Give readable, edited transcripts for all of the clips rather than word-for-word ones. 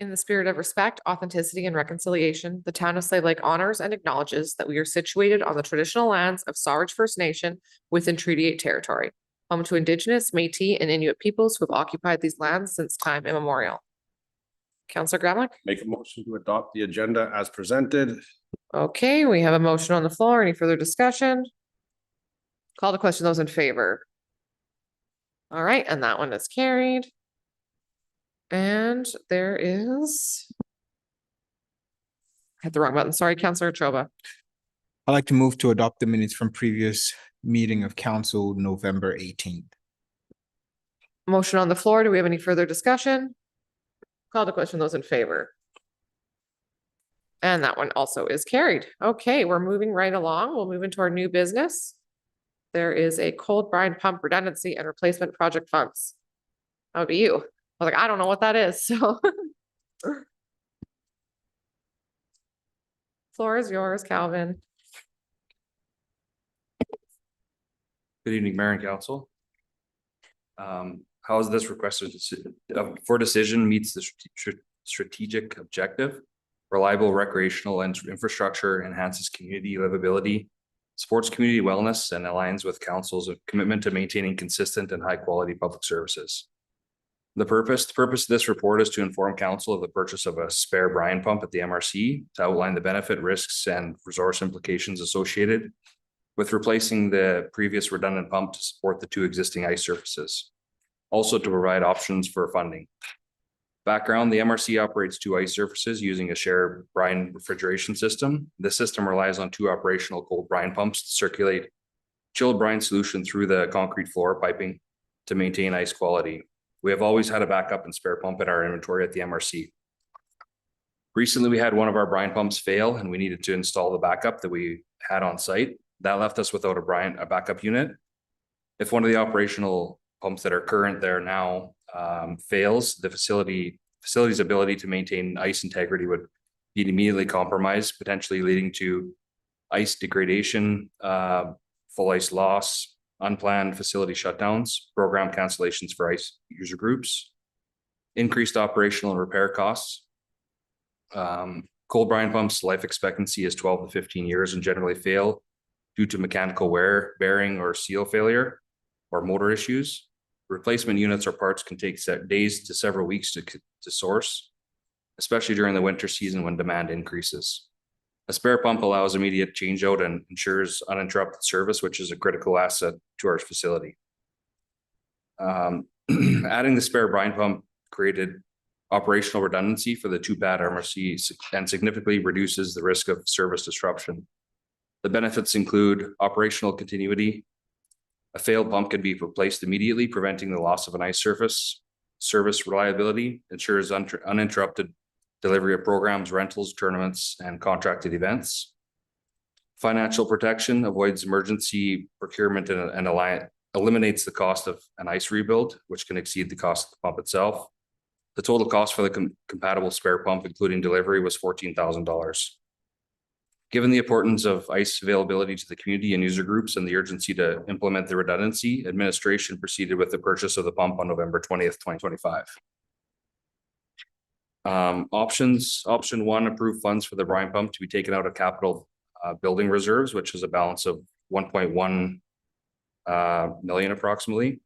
In the spirit of respect, authenticity, and reconciliation, the town of Slave Lake honors and acknowledges that we are situated on the traditional lands of Sawridge First Nation within Treaty 8 territory, home to Indigenous, Métis, and Inuit peoples who have occupied these lands since time immemorial. Councillor Gramlich? Make a motion to adopt the agenda as presented. Okay, we have a motion on the floor. Any further discussion? Call the question. Those in favor? All right, and that one is carried. And there is. I hit the wrong button. Sorry, Councillor Choba. I'd like to move to adopt the minutes from previous meeting of council, November 18th. Motion on the floor. Do we have any further discussion? Call the question. Those in favor? And that one also is carried. Okay, we're moving right along. We'll move into our new business. There is a cold brine pump redundancy and replacement project funds. That would be you. I was like, I don't know what that is, so. Floor is yours, Calvin. Good evening, Mayor and Council. How is this requested for decision meets the strategic objective? Reliable recreational and infrastructure enhances community livability, supports community wellness, and aligns with council's commitment to maintaining consistent and high quality public services. The purpose of this report is to inform council of the purchase of a spare brine pump at the MRC, to outline the benefit, risks, and resource implications associated with replacing the previous redundant pump to support the two existing ice surfaces. Also to provide options for funding. Background, the MRC operates two ice surfaces using a shared brine refrigeration system. This system relies on two operational cold brine pumps to circulate chilled brine solution through the concrete floor piping to maintain ice quality. We have always had a backup and spare pump in our inventory at the MRC. Recently, we had one of our brine pumps fail and we needed to install the backup that we had on site. That left us without a backup unit. If one of the operational pumps that are current there now fails, the facility's ability to maintain ice integrity would be immediately compromised, potentially leading to ice degradation, full ice loss, unplanned facility shutdowns, program cancellations for ice user groups, increased operational and repair costs. Cold brine pumps life expectancy is 12 to 15 years and generally fail due to mechanical wear, bearing or seal failure or motor issues. Replacement units or parts can take days to several weeks to source, especially during the winter season when demand increases. A spare pump allows immediate change out and ensures uninterrupted service, which is a critical asset to our facility. Adding the spare brine pump created operational redundancy for the two pad MRC and significantly reduces the risk of service disruption. The benefits include operational continuity. A failed pump can be replaced immediately, preventing the loss of an ice surface. Service reliability ensures uninterrupted delivery of programs, rentals, tournaments, and contracted events. Financial protection avoids emergency procurement and eliminates the cost of an ice rebuild, which can exceed the cost of the pump itself. The total cost for the compatible spare pump, including delivery, was $14,000. Given the importance of ice availability to the community and user groups and the urgency to implement the redundancy, administration proceeded with the purchase of the pump on November 20th, 2025. Options. Option 1, approve funds for the brine pump to be taken out of capital building reserves, which is a balance of 1.1 million approximately.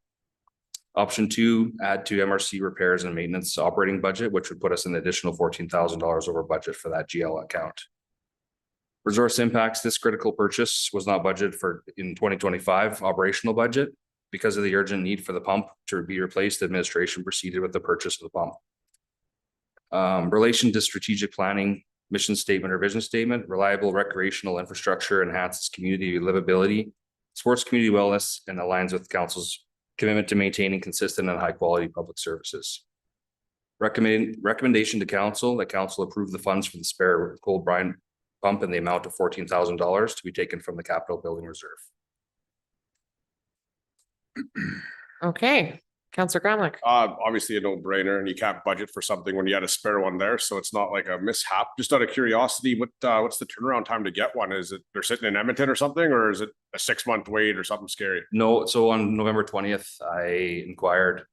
Option 2, add to MRC repairs and maintenance operating budget, which would put us an additional $14,000 over budget for that GL account. Resource impacts. This critical purchase was not budgeted for in 2025 operational budget. Because of the urgent need for the pump to be replaced, administration proceeded with the purchase of the pump. Relation to strategic planning, mission statement or vision statement, reliable recreational infrastructure enhances community livability, supports community wellness, and aligns with council's commitment to maintaining consistent and high quality public services. Recommendation to council that council approve the funds for the spare cold brine pump in the amount of $14,000 to be taken from the capital building reserve. Okay, Councillor Gramlich. Obviously a no-brainer, and you can't budget for something when you had a spare one there, so it's not like a mishap. Just out of curiosity, what's the turnaround time to get one? Is it they're sitting in Edmonton or something, or is it a 6-month wait or something scary? No, so on November 20th, I inquired,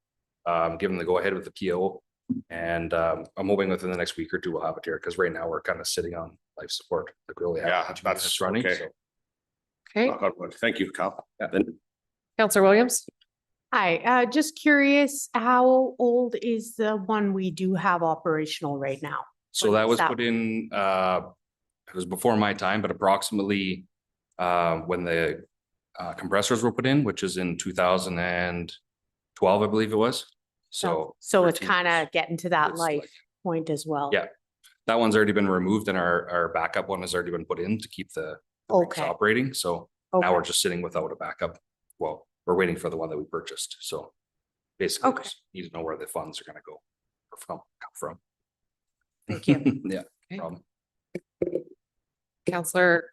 given the go-ahead with the PO, And I'm hoping within the next week or two, we'll have it here, because right now we're kind of sitting on life support. Like we only have Yeah, a bunch of that's units running, okay. so. Okay, Knock on wood. Thank you, Kyle. Counselor Williams? Hi, just curious, how old is the one we do have operational right now? So When that was was that put in, it was before my time, but approximately when the compressors were put in, which is in 2012, I believe it was. So. So it's 13 kind years. of getting to that It's life like- point as well. Yeah. That one's already been removed and our backup one has already been put in to keep the rigs Okay. operating. So Okay. now we're just sitting without a backup. Well, we're waiting for the one that we purchased. So basically, Okay. just need to know where the funds are gonna go or come from. Thank you. Yeah, Okay. problem. Counselor?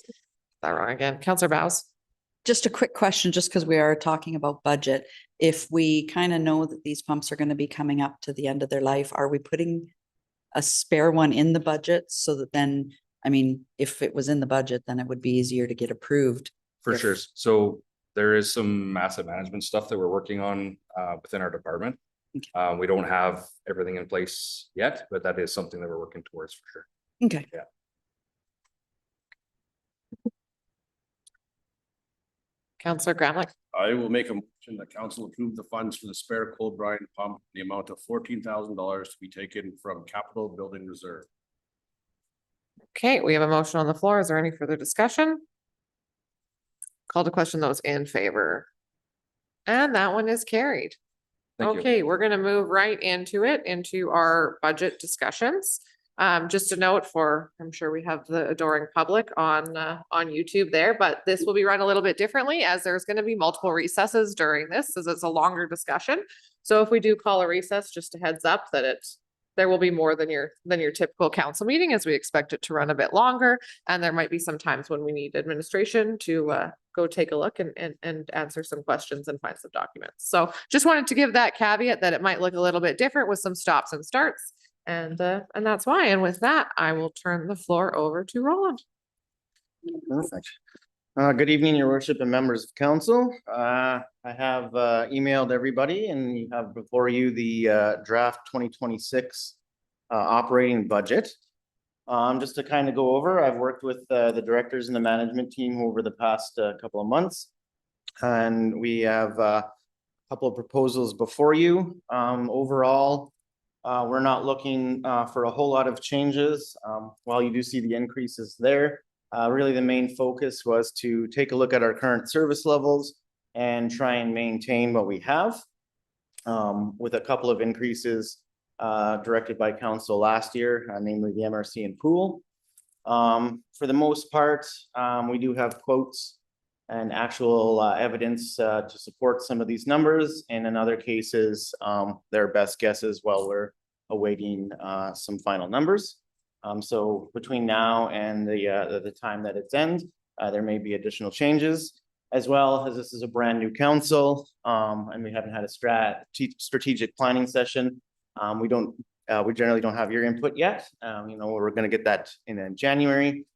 Is that wrong again? Counselor Bows? Just a quick question, just because we are talking about budget. If we kind of know that these pumps are going to be coming up to the end of their life, are we putting a spare one in the budget so that then, I mean, if it was in the budget, then it would be easier to get approved? For If- sure. So there is some asset management stuff that we're working on within our department. Okay. We don't have everything in place yet, but that is something that we're working towards for sure. Okay. Counselor Gramlich? I will make a motion that council approve the funds for the spare cold brine pump, the amount of $14,000 to be taken from capital building reserve. Okay, we have a motion on the floor. Is there any further discussion? Call to question those in favor. And that one is carried. Thank you. Okay, we're gonna move right into it, into our budget discussions. Just a note for, I'm sure we have the adoring public on YouTube there, but this will be run a little bit differently as there's gonna be multiple recesses during this, as it's a longer discussion. So if we do call a recess, just a heads up that there will be more than your typical council meeting, as we expect it to run a bit longer. And there might be some times when we need administration to go take a look and answer some questions and find some documents. So just wanted to give that caveat that it might look a little bit different with some stops and starts. And that's why. And with that, I will turn the floor over to Roland. Perfect. Good evening, your worship and members of council. I have emailed everybody and you have before you the draft 2026 operating budget. Just to kind of go over, I've worked with the directors and the management team over the past couple of months. And we have a couple of proposals before you. Overall, we're not looking for a whole lot of changes. While you do see the increases there, really the main focus was to take a look at our current service levels and try and maintain what we have. With a couple of increases directed by council last year, namely the MRC and pool. For the most part, we do have quotes and actual evidence to support some of these numbers. And in other cases, their best guesses while we're awaiting some final numbers. So between now and the time that it's ends, there may be additional changes, as well as this is a brand new council and we haven't had a strategic planning session. We generally don't have your input yet. We're going to get that in January.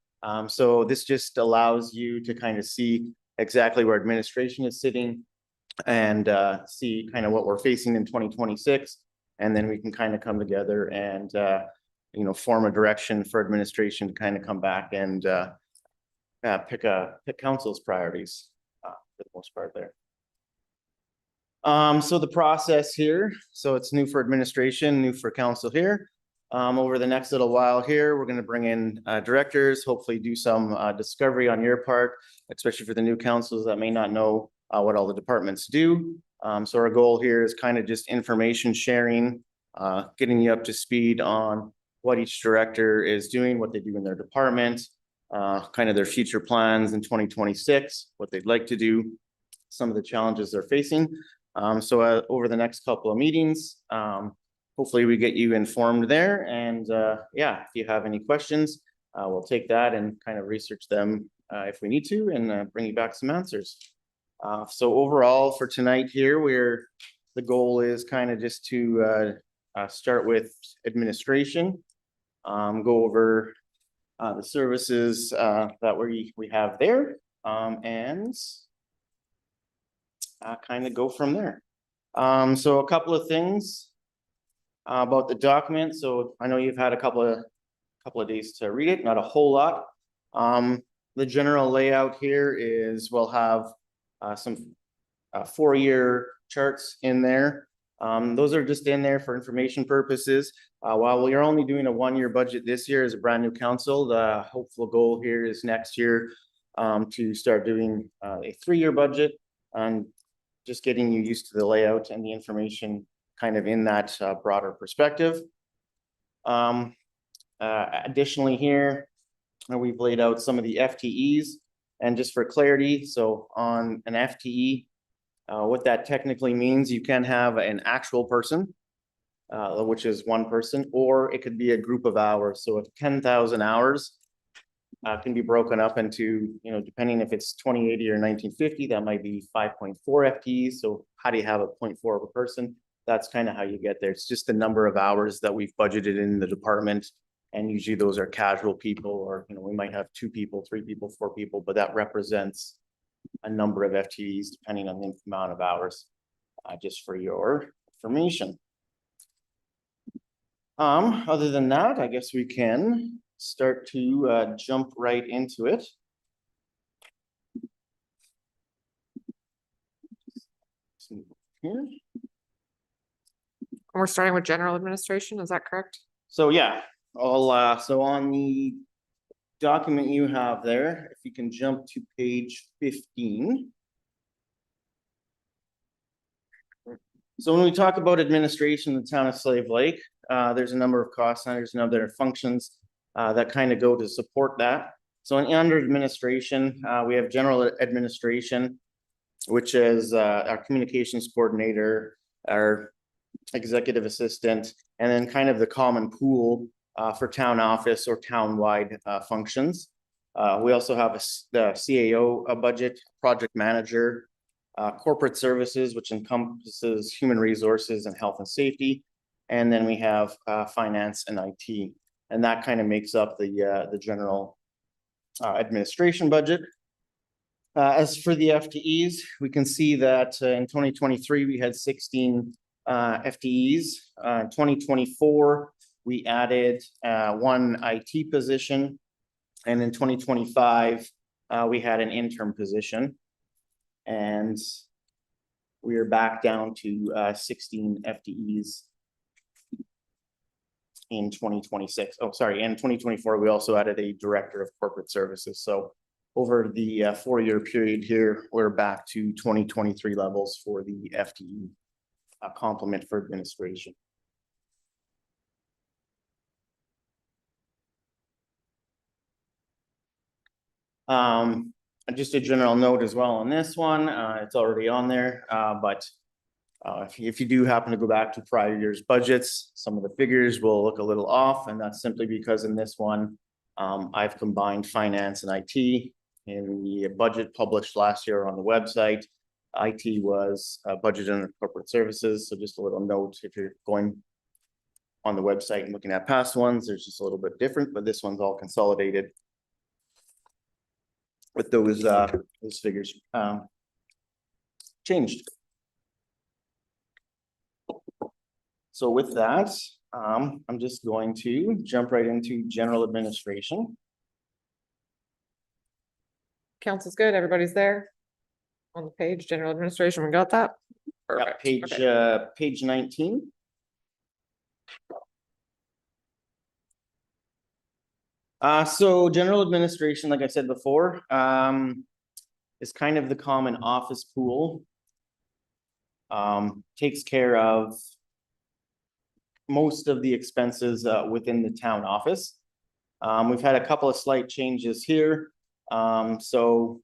So this just allows you to kind of see exactly where administration is sitting and see kind of what we're facing in 2026. And then we can kind of come together and, form a direction for administration to kind of come back and pick council's priorities for the most part there. So the process here, so it's new for administration, new for council here. Over the next little while here, we're going to bring in directors, hopefully do some discovery on your part, especially for the new councils that may not know what all the departments do. So our goal here is kind of just information sharing, getting you up to speed on what each director is doing, what they do in their department, kind of their future plans in 2026, what they'd like to do, some of the challenges they're facing. So over the next couple of meetings, hopefully we get you informed there. And yeah, if you have any questions, we'll take that and kind of research them if we need to and bring you back some answers. So overall for tonight here, the goal is kind of just to start with administration, go over the services that we have there, and kind of go from there. So a couple of things. about the document. So I know you've had a couple of days to read it, not a whole lot. The general layout here is we'll have some 4-year charts in there. Those are just in there for information purposes. While we are only doing a 1-year budget this year as a brand new council, the hopeful goal here is next year to start doing a 3-year budget and just getting you used to the layout and the information kind of in that broader perspective. Additionally here, we've laid out some of the FTEs, and just for clarity, so on an FTE, what that technically means, you can have an actual person, which is one person, or it could be a group of hours. So if 10,000 hours can be broken up into, depending if it's 2080 or 1950, that might be 5.4 FTEs. So how do you have a 0.4 of a person? That's kind of how you get there. It's just the number of hours that we've budgeted in the department. And usually those are casual people, or, we might have 2 people, 3 people, 4 people, but that represents a number of FTEs depending on the amount of hours, just for your information. Other than that, I guess we can start to jump right into it. Here. We're starting with general administration, is that correct? So yeah, so on the document you have there, if you can jump to page 15. So when we talk about administration in the town of Slave Lake, there's a number of cost centers and other functions that kind of go to support that. So under administration, we have general administration, which is our communications coordinator, our executive assistant, and then kind of the common pool for town office or town-wide functions. We also have the CAO budget, project manager, corporate services, which encompasses human resources and health and safety. And then we have finance and IT. And that kind of makes up the general administration budget. As for the FTEs, we can see that in 2023, we had 16 FTEs. In 2024, we added 1 IT position. And in 2025, we had an interim position. And we are back down to 16 FTEs in 2026. Oh, sorry, in 2024, we also added a director of corporate services. So over the 4-year period here, we're back to 2023 levels for the FTE complement for administration. Just a general note as well on this one, it's already on there, but if you do happen to go back to prior year's budgets, some of the figures will look a little off, and that's simply because in this one, I've combined finance and IT. In the budget published last year on the website, IT was budgeted under corporate services, so just a little note if you're going on the website and looking at past ones, there's just a little bit different, but this one's all consolidated with those figures changed. So with that, I'm just going to jump right into general administration. Council's good, everybody's there? On the page, general administration, we got that? Yeah, Perfect. Okay. page 19. So general administration, like I said before, is kind of the common office pool. Takes care of most of the expenses within the town office. We've had a couple of slight changes here. So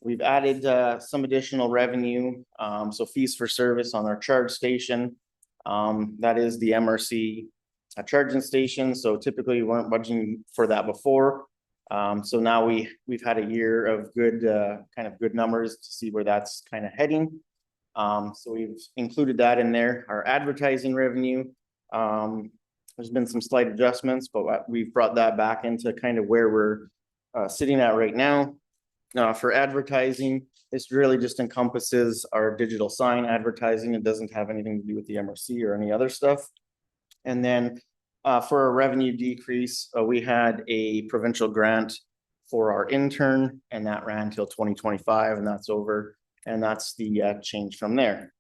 we've added some additional revenue, so fees for service on our charge station. That is the MRC charging station. So typically we weren't budgeting for that before. So now we've had a year of good kind of good numbers to see where that's kind of heading. So we've included that in there. Our advertising revenue, there's been some slight adjustments, but we've brought that back into kind of where we're sitting at right now. For advertising, this really just encompasses our digital sign advertising. It doesn't have anything to do with the MRC or any other stuff. And then for a revenue decrease, we had a provincial grant for our intern, and that ran till 2025, and that's over. And that's the change from there.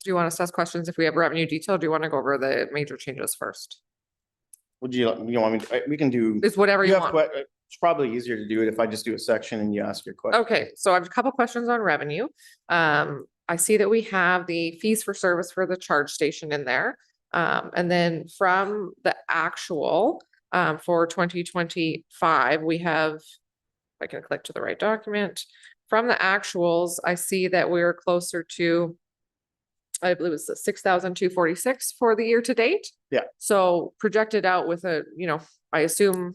Do you want us to ask questions if we have revenue detail? Do you want to go over the major changes first? Would you want me to, we can do. It's whatever you have want. It's probably easier to do it if I just do a section and you ask your question. Okay, so I have a couple questions on revenue. I see that we have the fees for service for the charge station in there. And then from the actual, for 2025, we have, if I can click to the right document. From the actuals, I see that we're closer to, I believe it's the 6,246 for the year to date. Yeah. So projected out with a, I assume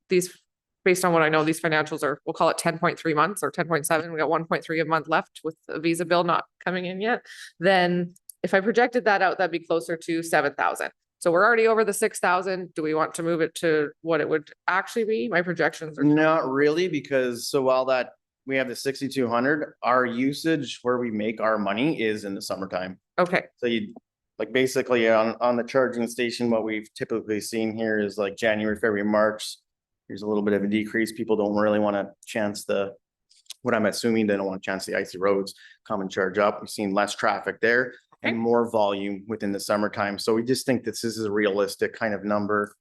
these, based on what I know, these financials are, we'll call it 10.3 months or 10.7. We got 1.3 a month left with the Visa bill not coming in yet. Then if I projected that out, that'd be closer to 7,000. So we're already over the 6,000. Do we want to move it to what it would actually be? My projections are. Not really, because so while that we have the 6,200, our usage where we make our money is in the summertime. Okay, So you, like basically on the charging station, what we've typically seen here is like January, February, March. There's a little bit of a decrease. People don't really want to chance what I'm assuming, they don't want to chance the icy roads, come and charge up. We've seen less traffic there and more volume within the summertime. So we just think this is a realistic kind of number.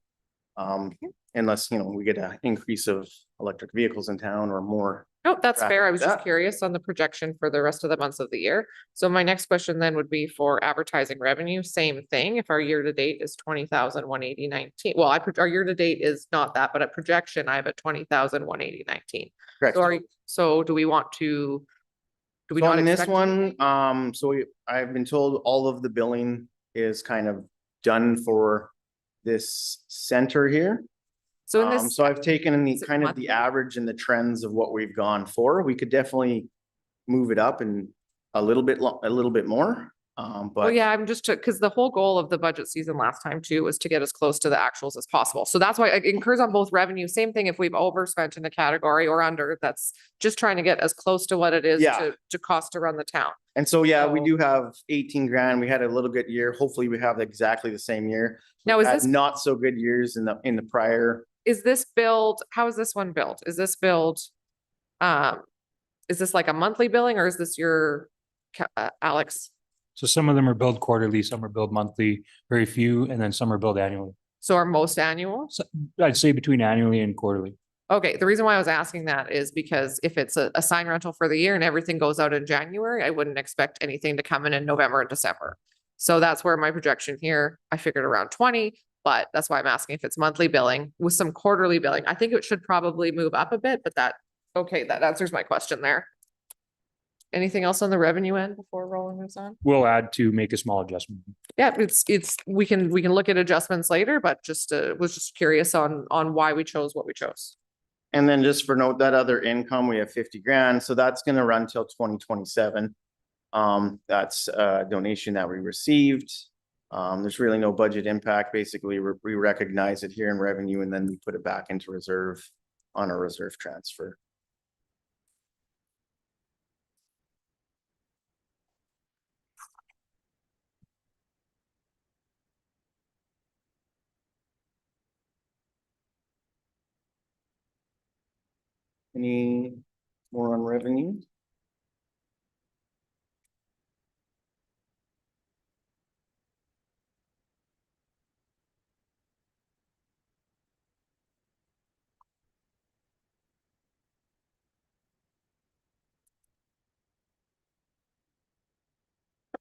Unless, we get an increase of electric vehicles in town or more. no, that's fair. I was just Yeah. curious on the projection for the rest of the months of the year. So my next question then would be for advertising revenue, same thing. If our year to date is 20,180.19, well, our year to date is not that, but a projection, I have a 20,180.19. Correct. So do we want to? Do we So not on this expect? one, I've been told all of the billing is kind of done for this center here. So in this, So I've taken in the is it kind of monthly? the average and the trends of what we've gone for. We could definitely move it up and a little bit more. well, But yeah, I'm just, because the whole goal of the budget season last time too was to get as close to the actuals as possible. So that's why it incurs on both revenue. Same thing if we've overspent in a category or under, that's just trying to get as close to what it is Yeah. to cost to run the town. and so, yeah, we So- do have 18 grand. We had a little good year. Hopefully we have exactly the same year. Now, is Had this, not so good years in the prior. is this billed, how is this one billed? Is this billed? Is this like a monthly billing or is this your, Alex? So some of them are billed quarterly, some are billed monthly, very few, and then some are billed annually. So are most annual? So I'd say between annually and quarterly. Okay, the reason why I was asking that is because if it's a sign rental for the year and everything goes out in January, I wouldn't expect anything to come in November and December. So that's where my projection here, I figured around 20, but that's why I'm asking if it's monthly billing with some quarterly billing. I think it should probably move up a bit, but that answers my question there. Anything else on the revenue end before rolling this on? We'll add to make a small adjustment. Yeah, we can look at adjustments later, but just was just curious on why we chose what we chose. And then just for note, that other income, we have 50 grand, so that's gonna run till 2027. That's a donation that we received. There's really no budget impact. Basically, we recognize it here in revenue and then we put it back into reserve on a reserve transfer. Any more on revenue?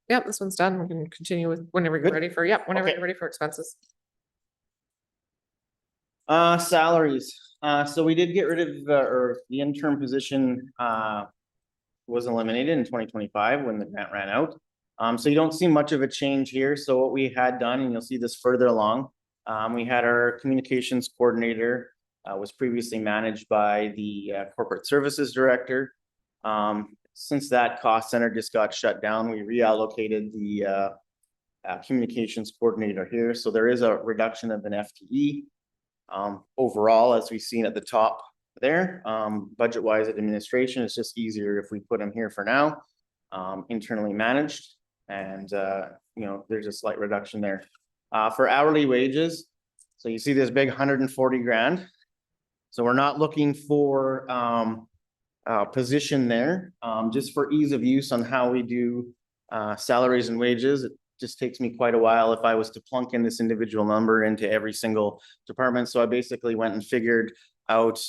Yep, this one's done. We can continue with whenever you're Good. ready for, whenever Okay. you're ready for expenses. Salaries. So we did get rid of, or the interim position, was eliminated in 2025 when the grant ran out. So you don't see much of a change here. So what we had done, and you'll see this further along, we had our communications coordinator, was previously managed by the corporate services director. Since that cost center just got shut down, we reallocated the communications coordinator here. So there is a reduction of an FTE. Overall, as we've seen at the top, there. Budget wise at administration, it's just easier if we put them here for now. Internally managed and, you know, there's a slight reduction there. For hourly wages, so you see this big 140 grand. So we're not looking for, position there, just for ease of use on how we do, salaries and wages. It just takes me quite a while if I was to plunk in this individual number into every single department. So I basically went and figured out,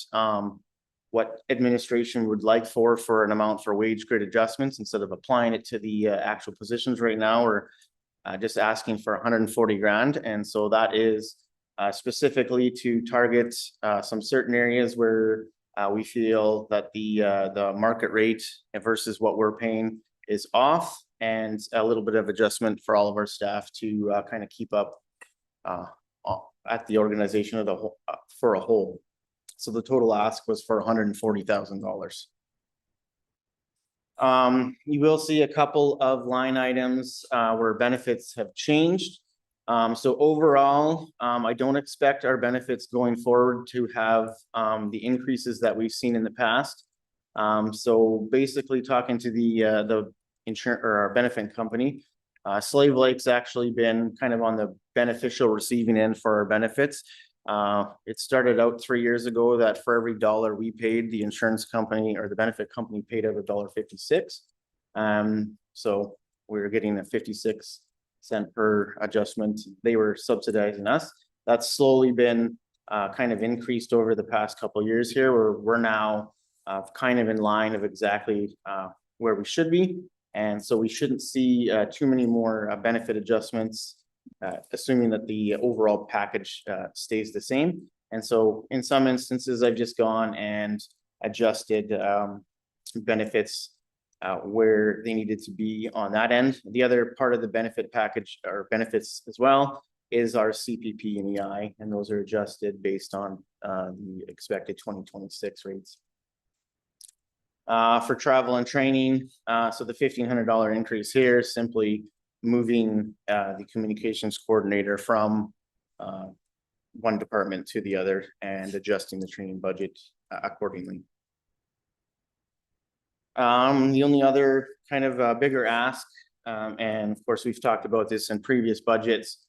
what administration would like for an amount for wage grid adjustments instead of applying it to the actual positions right now. We're just asking for 140 grand. And so that is specifically to target some certain areas where we feel that the market rate versus what we're paying is off, and a little bit of adjustment for all of our staff to kind of keep up at the organization of the whole for a whole. So the total ask was for $140,000. You will see a couple of line items where benefits have changed. So overall, I don't expect our benefits going forward to have the increases that we've seen in the past. So basically talking to the insurance or our benefit company, Slave Lake's actually been kind of on the beneficial receiving end for our benefits. It started out 3 years ago that for every dollar we paid, the insurance company or the benefit company paid out $1.56. So we were getting a 56-cent per adjustment. They were subsidizing us. That's slowly been kind of increased over the past couple of years here, where we're now kind of in line of exactly where we should be. And so we shouldn't see too many more benefit adjustments, assuming that the overall package stays the same. And so in some instances, I've just gone and adjusted benefits where they needed to be on that end. The other part of the benefit package or benefits as well is our CPP and EI, and those are adjusted based on the expected 2026 rates. For travel and training, so the $1,500 increase here, simply moving the communications coordinator from one department to the other and adjusting the training budget accordingly. The only other kind of bigger ask, and of course we've talked about this in previous budgets,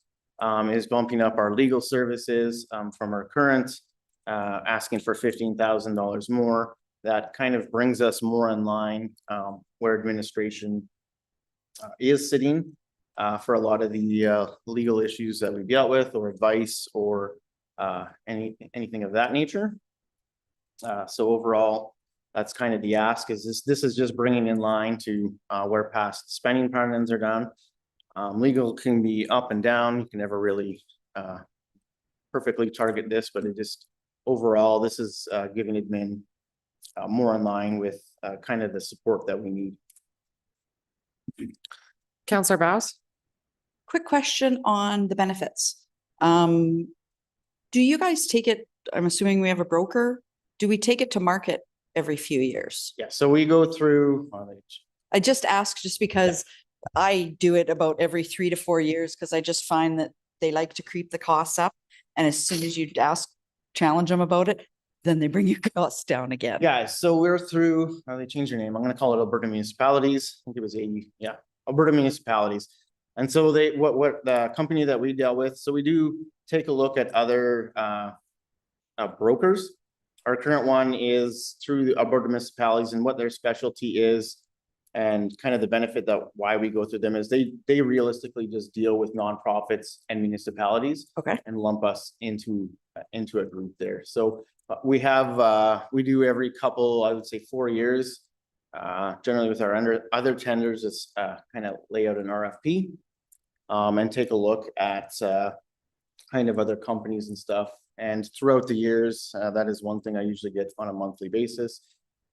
is bumping up our legal services from our current, asking for $15,000 more. That kind of brings us more in line where administration is sitting for a lot of the legal issues that we dealt with, or advice, or anything of that nature. So overall, that's kind of the ask. Is this is just bringing in line to where past spending patterns are done. Legal can be up and down. You can never really perfectly target this, but it just overall, this is giving admin more in line with kind of the support that we need. Counselor Bass? Quick question on the benefits. Do you guys take it, I'm assuming we have a broker, do we take it to market every few years? Yeah, so we go through. I just ask just because I do it about every 3 to 4 years, because I just find that they like to creep the costs up. And as soon as you challenge them about it, then they bring your costs down again. Yeah, so we're through, they changed their name. I'm gonna call it Alberta Municipalities. I think it was 80, yeah, Alberta Municipalities. And so what the company that we dealt with, so we do take a look at other brokers. Our current one is through the Alberta Municipalities, and what their specialty is and kind of the benefit that why we go through them is they realistically just deal with nonprofits and municipalities. Okay. And lump us into a group there. So we have we do every couple, I would say 4 years. Generally with our other tenders, it's kind of lay out an RFP and take a look at kind of other companies and stuff. And throughout the years, that is one thing I usually get on a monthly basis.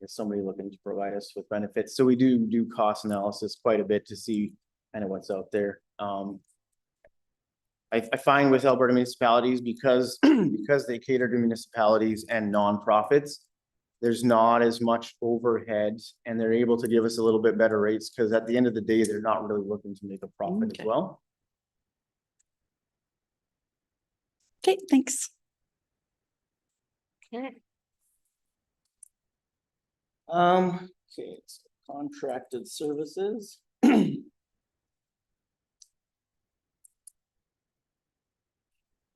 Is somebody looking to provide us with benefits. So we do cost analysis quite a bit to see kind of what's out there. I find with Alberta Municipalities, because they cater to municipalities and nonprofits, there's not as much overhead, and they're able to give us a little bit better rates, because at the end of the day, they're not really looking to make a profit as well. Okay, thanks. Okay. Okay, so contracted services.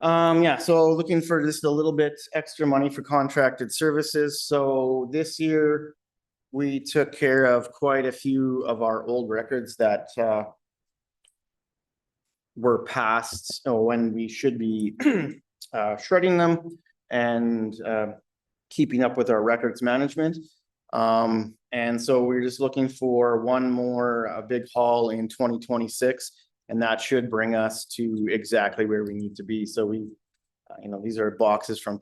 Yeah, so looking for just a little bit extra money for contracted services. So this year we took care of quite a few of our old records that were past when we should be shredding them and keeping up with our records management. And so we're just looking for one more big haul in 2026, and that should bring us to exactly where we need to be. So we, these are boxes from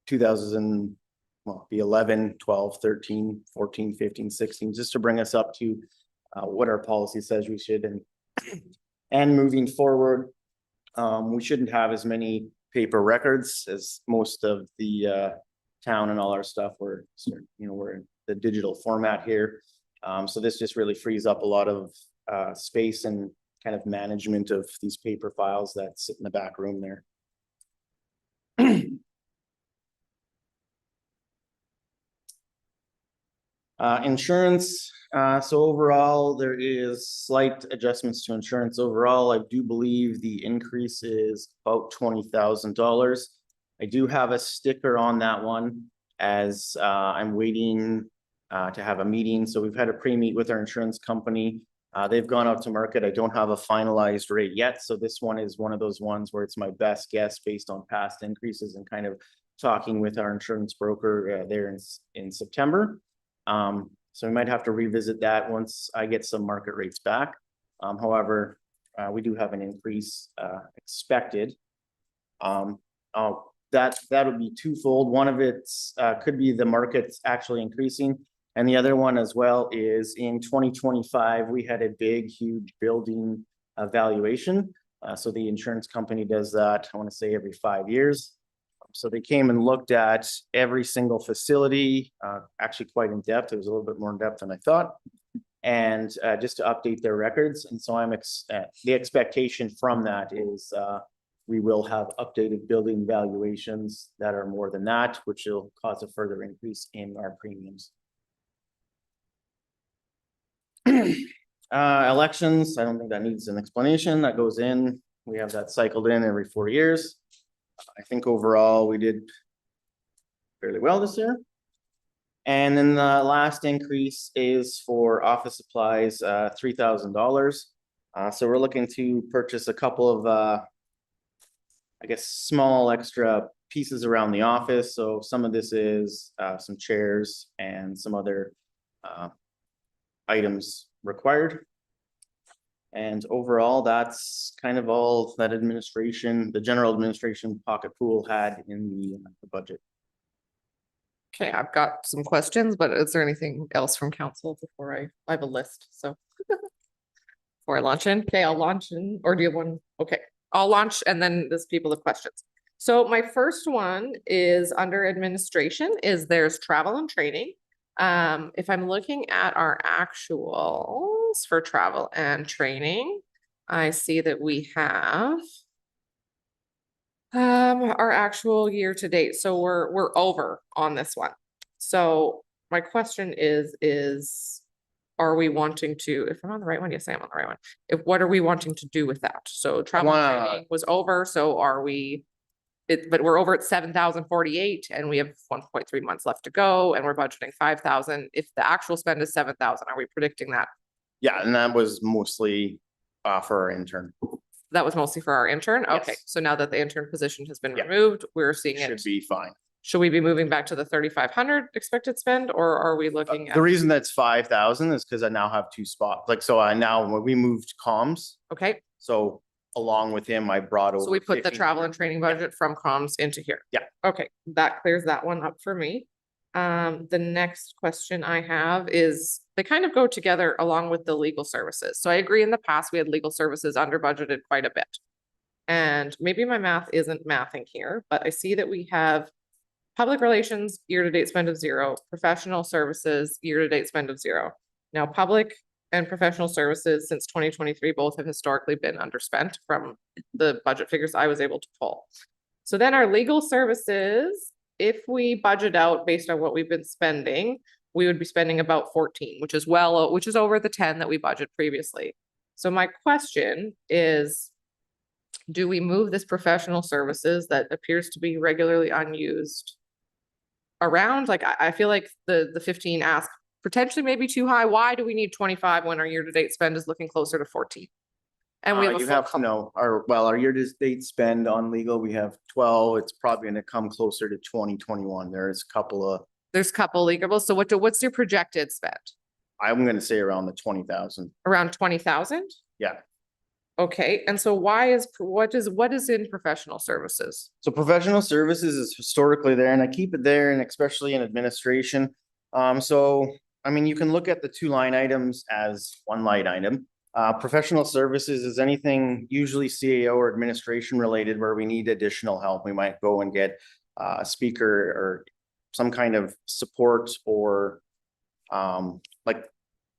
2000, well, be 11, 12, 13, 14, 15, 16, just to bring us up to what our policy says we should. And moving forward, we shouldn't have as many paper records as most of the town and all our stuff. We're in the digital format here. So this just really frees up a lot of space and kind of management of these paper files that sit in the back room there. Insurance, so overall, there is slight adjustments to insurance overall. I do believe the increase is about $20,000. I do have a sticker on that one as I'm waiting to have a meeting. So we've had a pre-meet with our insurance company. They've gone out to market. I don't have a finalized rate yet. So this one is one of those ones where it's my best guess based on past increases and kind of talking with our insurance broker there in September. So we might have to revisit that once I get some market rates back. However, we do have an increase expected. That would be twofold. One of it could be the market's actually increasing. And the other one as well is in 2025, we had a huge building valuation. So the insurance company does that, I want to say every 5 years. So they came and looked at every single facility, actually quite in depth. It was a little bit more in depth than I thought. And just to update their records. And so the expectation from that is we will have updated building valuations that are more than that, which will cause a further increase in our premiums. Elections, I don't think that needs an explanation. That goes in. We have that cycled in every 4 years. I think overall we did fairly well this year. And then the last increase is for office supplies, $3,000. So we're looking to purchase a couple of, I guess, small extra pieces around the office. So some of this is some chairs and some other items required. And overall, that's kind of all that the general administration pocket pool had in the budget. Okay, I've got some questions, but is there anything else from council before I have a list, so. Before I launch in, okay, I'll launch in, or do you have one? Okay, I'll launch and then there's people with questions. So my first one is under administration, there's travel and training. If I'm looking at our actuals for travel and training, I see that we have our actual year to date. So we're over on this one. So my question is are we wanting to, if I'm on the right one? Yes, I am on the right one. What are we wanting to do with that? So travel and training was over. So are we, but we're over at 7,048 and we have 1.3 months left to go and we're budgeting 5,000. If the actual spend is 7,000, are we predicting that? Yeah, and that was mostly for our intern. That was mostly for our intern? Okay, Yes. so now that the intern position has been Yeah. removed, we're seeing Should it. be fine. Should we be moving back to the 3,500 expected spend or are we looking at? The reason that's 5,000 is because I now have 2 spots. Like, so when we moved comms, Okay, so along with him, I brought over. so we put the 15. travel and training budget from comms into here. Yeah. Okay, that clears that one up for me. The next question I have is, they kind of go together along with the legal services. So I agree in the past, we had legal services under budgeted quite a bit. And maybe my math isn't mathing here, but I see that we have public relations, year-to-date spend of 0, professional services, year-to-date spend of 0. Now, public and professional services since 2023, both have historically been underspent from the budget figures I was able to pull. So then our legal services, if we budget out based on what we've been spending, we would be spending about 14, which is which is over the 10 that we budgeted previously. So my question is, do we move this professional services that appears to be regularly unused around? Like, I feel like the 15 ask potentially maybe too high. Why do we need 25 when our year-to-date spend is looking closer to 14? And we have a You full have to know, our year-to-date spend on legal, we have 12. It's probably gonna come closer to 2021. There's a couple of, There's a couple legal, so what's your projected spend? I'm gonna say around the 20,000. Around 20,000? Yeah. Okay, and so what is in professional services? So professional services is historically there, and I keep it there, and especially in administration. So, I mean, you can look at the two line items as one line item. Professional services is anything usually CAO or administration related where we need additional help. We might go and get a speaker or some kind of support or like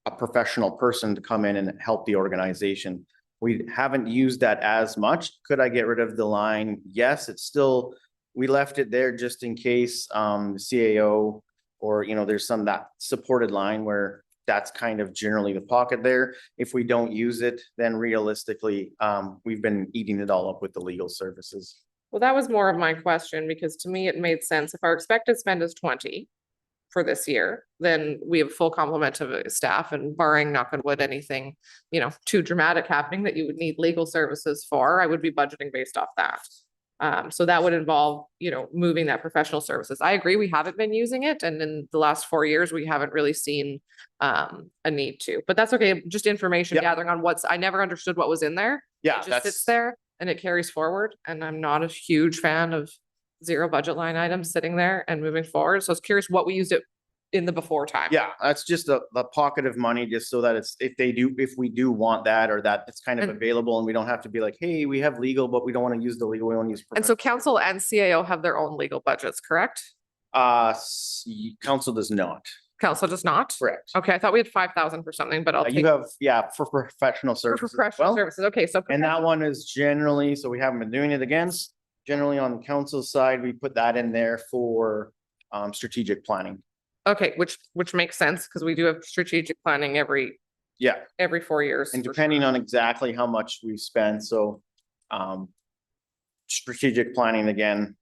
a professional person to come in and help the organization. We haven't used that as much. Could I get rid of the line? Yes, it's still, we left it there just in case CAO or, you know, there's some that supported line where that's kind of generally the pocket there. If we don't use it, then realistically, we've been eating it all up with the legal services. Well, that was more of my question, because to me, it made sense. If our expected spend is 20 for this year, then we have full complement of staff, and barring knock on wood, anything, you know, too dramatic happening that you would need legal services for, I would be budgeting based off that. So that would involve, you know, moving that professional services. I agree, we haven't been using it, and in the last 4 years, we haven't really seen a need to, but that's okay. Just information Yep. gathering on I never understood what was in there. Yeah, It just sits there and it carries forward, and I'm not a huge fan of zero budget line items sitting there and moving forward. So I was curious what we used it in the before time. Yeah, that's just a pocket of money, just so that it's, if we do want that, or that it's kind of And- available, and we don't have to be like, hey, we have legal, but we don't want to use the legal, we want to use. And so council and CAO have their own legal budgets, correct? Council does not, Council does not? correct. Okay, I thought we had 5,000 for something, but I'll take You have, yeah, for professional for services. as professional well. services. Okay, so. And that one is generally, so we haven't been doing it again. Generally on the council side, we put that in there for strategic planning. Okay, which makes sense, because we do have strategic planning every Yeah, 4 years. and for depending sure. on exactly how much we've spent, so strategic planning again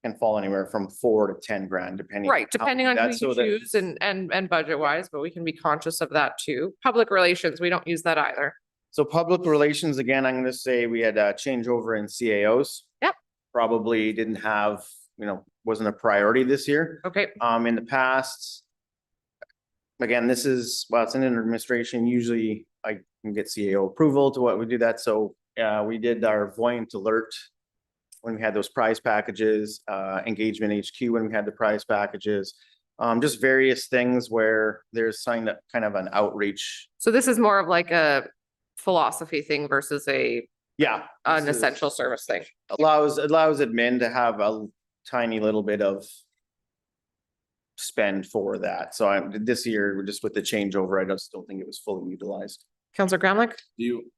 can fall anywhere from 4 to 10 grand, depending. Right, depending on who that's you so that- choose and budget wise, but we can be conscious of that too. Public relations, we don't use that either. So public relations, again, I'm gonna say we had a changeover in CAOs. Yep. Probably didn't have, you know, wasn't a priority this year. Okay, In the past. Again, this is, well, it's in an administration, usually I can get CAO approval to what we do that, so we did our Voyant Alert. When we had those prize packages, Engagement HQ when we had the prize packages. Just various things where there's kind of an outreach. so this is more of like a philosophy thing versus Yeah. an this is- essential service thing. Allows admin to have a tiny little bit of spend for that. So this year, just with the changeover, I just don't think it was fully utilized. Counselor Gramlich?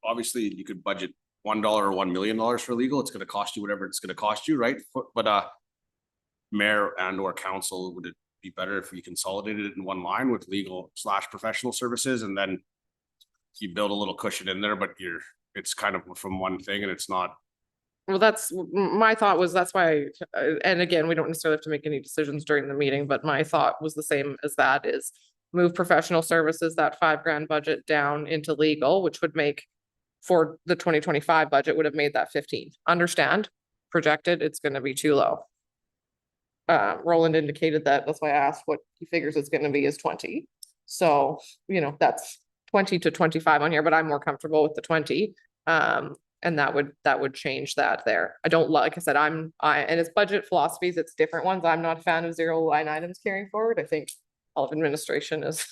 Obviously, you could budget $1 or $1 million for legal. It's gonna cost you whatever it's gonna cost you, right? But mayor and or council, would it be better if we consolidated it in one line with legal / professional services, and then you build a little cushion in there, but it's kind of from one thing and it's not. Well, that's, my thought was, that's why, and again, we don't necessarily have to make any decisions during the meeting, but my thought was the same as that, is move professional services, that 5 grand budget down into legal, which would make, for the 2025 budget, would have made that 15. Understand, projected, it's gonna be too low. Roland indicated that's why I asked what he figures it's gonna be is 20. So, you know, that's 20 to 25 on here, but I'm more comfortable with the 20. And that would change that there. I don't like I said, and it's budget philosophies, it's different ones. I'm not a fan of zero line items carrying forward. I think all of administration is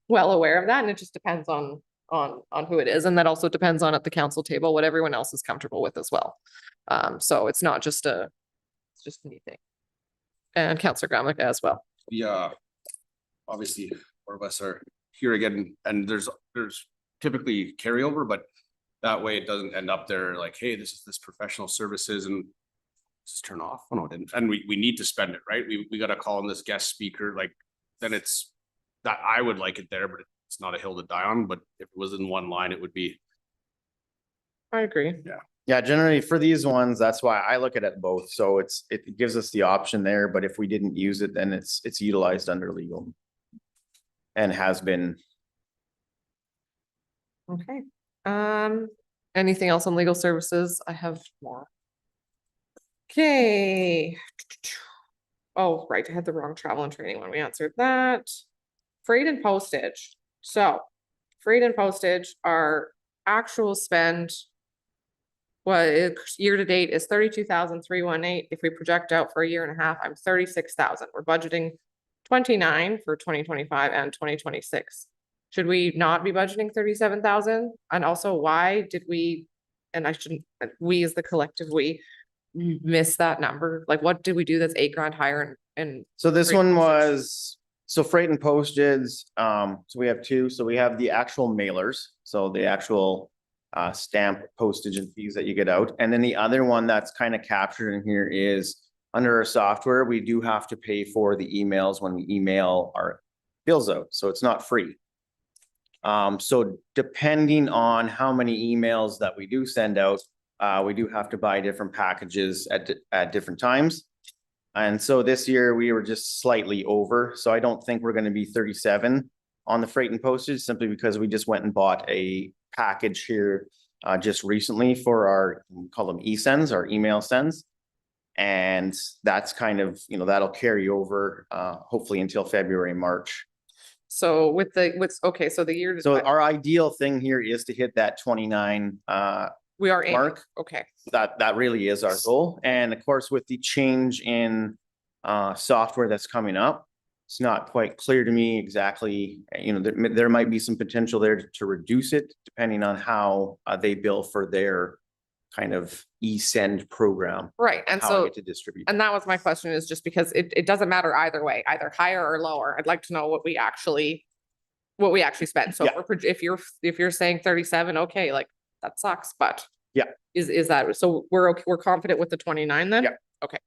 well aware of that, and it just depends on who it is. And that also depends on at the council table, what everyone else is comfortable with as well. So it's not just it's just anything. And Councillor Gramlich as well. Yeah, obviously, four of us are here again, and there's typically carryover, but that way it doesn't end up there like, hey, this is this professional services and just turn off. Oh, no, it didn't. And we need to spend it, right? We got to call in this guest speaker, like then it's that I would like it there, but it's not a hill to die on, but if it was in one line, it would be. I agree. Yeah, generally for these ones, that's why I look at it both. So it gives us the option there, but if we didn't use it, then it's utilized under legal. And has been. Okay. Anything else on legal services? I have more. Okay. Oh, right, I had the wrong travel and training when we answered that. Freight and postage. So freight and postage are actual spend. Year to date is 32,318. If we project out for a year and a half, I'm 36,000. We're budgeting 29 for 2025 and 2026. Should we not be budgeting 37,000? And also, why did we, and I shouldn't, we as the collective, we miss that number? Like, what did we do that's $8,000 higher and So this Freight one and postage. was, so freight and postage, so we have two, so we have the actual mailers, so the actual stamp postage and fees that you get out. And then the other one that's kind of captured in here is under our software, we do have to pay for the emails when we email our bills out. So it's not free. So depending on how many emails that we do send out, we do have to buy different packages at different times. And so this year we were just slightly over. So I don't think we're going to be 37 on the freight and postage simply because we just went and bought a package here just recently for our, we call them e-sends, our email sends. And that's kind of, that'll carry over hopefully until February, March. so with okay, so the year. So our ideal thing here is to hit that 29 We are aiming, mark. okay. That really is our goal. And of course, with the change in software that's coming up, it's not quite clear to me exactly, there might be some potential there to reduce it depending on how they bill for their kind of e-send program. Right, and How I so, get to distribute. and that was my question, is just because it doesn't matter either way, either higher or lower. I'd like to know what we actually spent. So Yeah. if you're saying 37, okay, like, that sucks, but. Yeah. Is that, so we're confident with the 29 then? Yeah. Okay.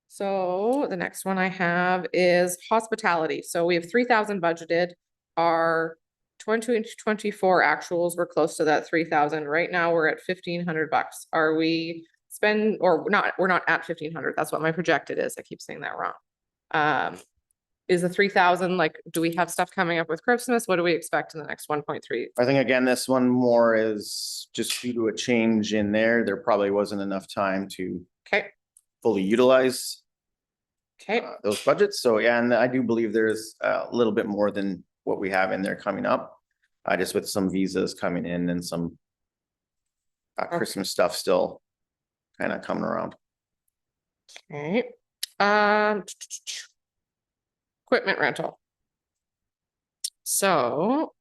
So the next one I have is hospitality. So we have 3,000 budgeted. Our 2024 actuals were close to that 3,000. Right now we're at $1,500. Are we or not? We're not at 1,500. That's what my projected is. I keep saying that wrong. Is the 3,000, like, do we have stuff coming up with Christmas? What do we expect in the next 1.3? I think again, this one more is just due to a change in there. There probably wasn't enough time to Okay, fully utilize okay, those budgets. So yeah, and I do believe there's a little bit more than what we have in there coming up. Just with some visas coming in and some Christmas stuff still kind of coming around. okay. Equipment rental. So.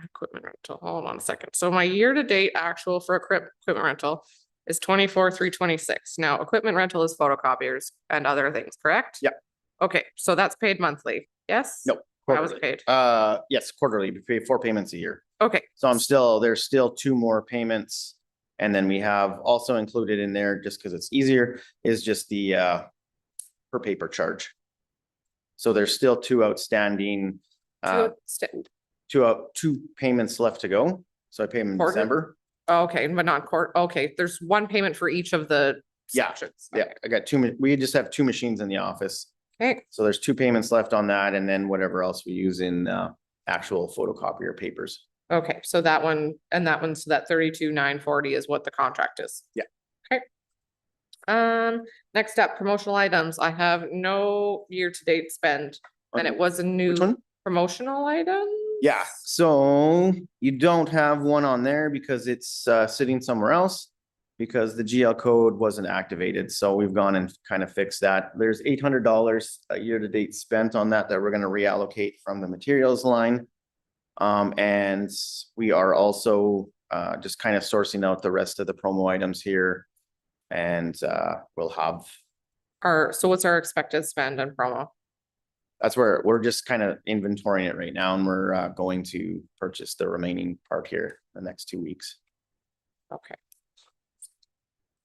Equipment rental, hold on a second. So my year-to-date actual for equipment rental is 24,326. Now, equipment rental is photocopiers and other things, correct? Yep. Okay, so that's paid monthly, yes? Nope. How was it quarterly. paid? Yes, quarterly. We pay 4 payments a year. Okay, So there's still 2 more payments. And then we have also included in there, just because it's easier, is just the per paper charge. So there's still 2 outstanding, two payments left to go. So I pay them in Quarter? December. okay, but not okay, there's one payment for each of the Yeah, sections. Yeah, I got 2, we just have 2 machines in the office. Okay, So there's 2 payments left on that and then whatever else we use in actual photocopier papers. okay, so that one, and that one, so that 32,940 is what the contract is? Yeah. Okay. Next up, promotional items. I have no year-to-date spend, and it was a new Which one? promotional item? Yeah, so you don't have one on there because it's sitting somewhere else. Because the GL code wasn't activated, so we've gone and kind of fixed that. There's $800 a year to date spent on that we're gonna reallocate from the materials line. And we are also just kind of sourcing out the rest of the promo items here. And we'll have, So what's our expected spend on promo? that's where we're just kind of inventorying it right now and we're going to purchase the remaining part here the next 2 weeks. Okay.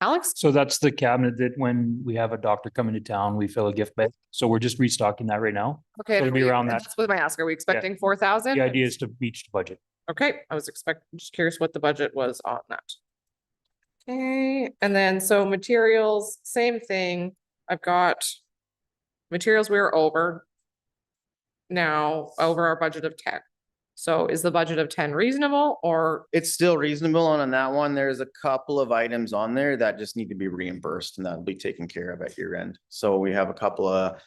Alex? So that's the cabinet that when we have a doctor come into town, we fill a gift bag. So we're just restocking that right now. Okay. So it'll be around that. That's what I ask. Are we expecting 4,000? The idea is to reach the budget. Okay, I was just curious what the budget was on that. Okay, and then so materials, same thing. I've got materials we were over. Now over our budget of 10. So is the budget of 10 reasonable or It's still reasonable on that one. There's a couple of items on there that just need to be reimbursed and that'll be taken care of at year end. So we have a couple of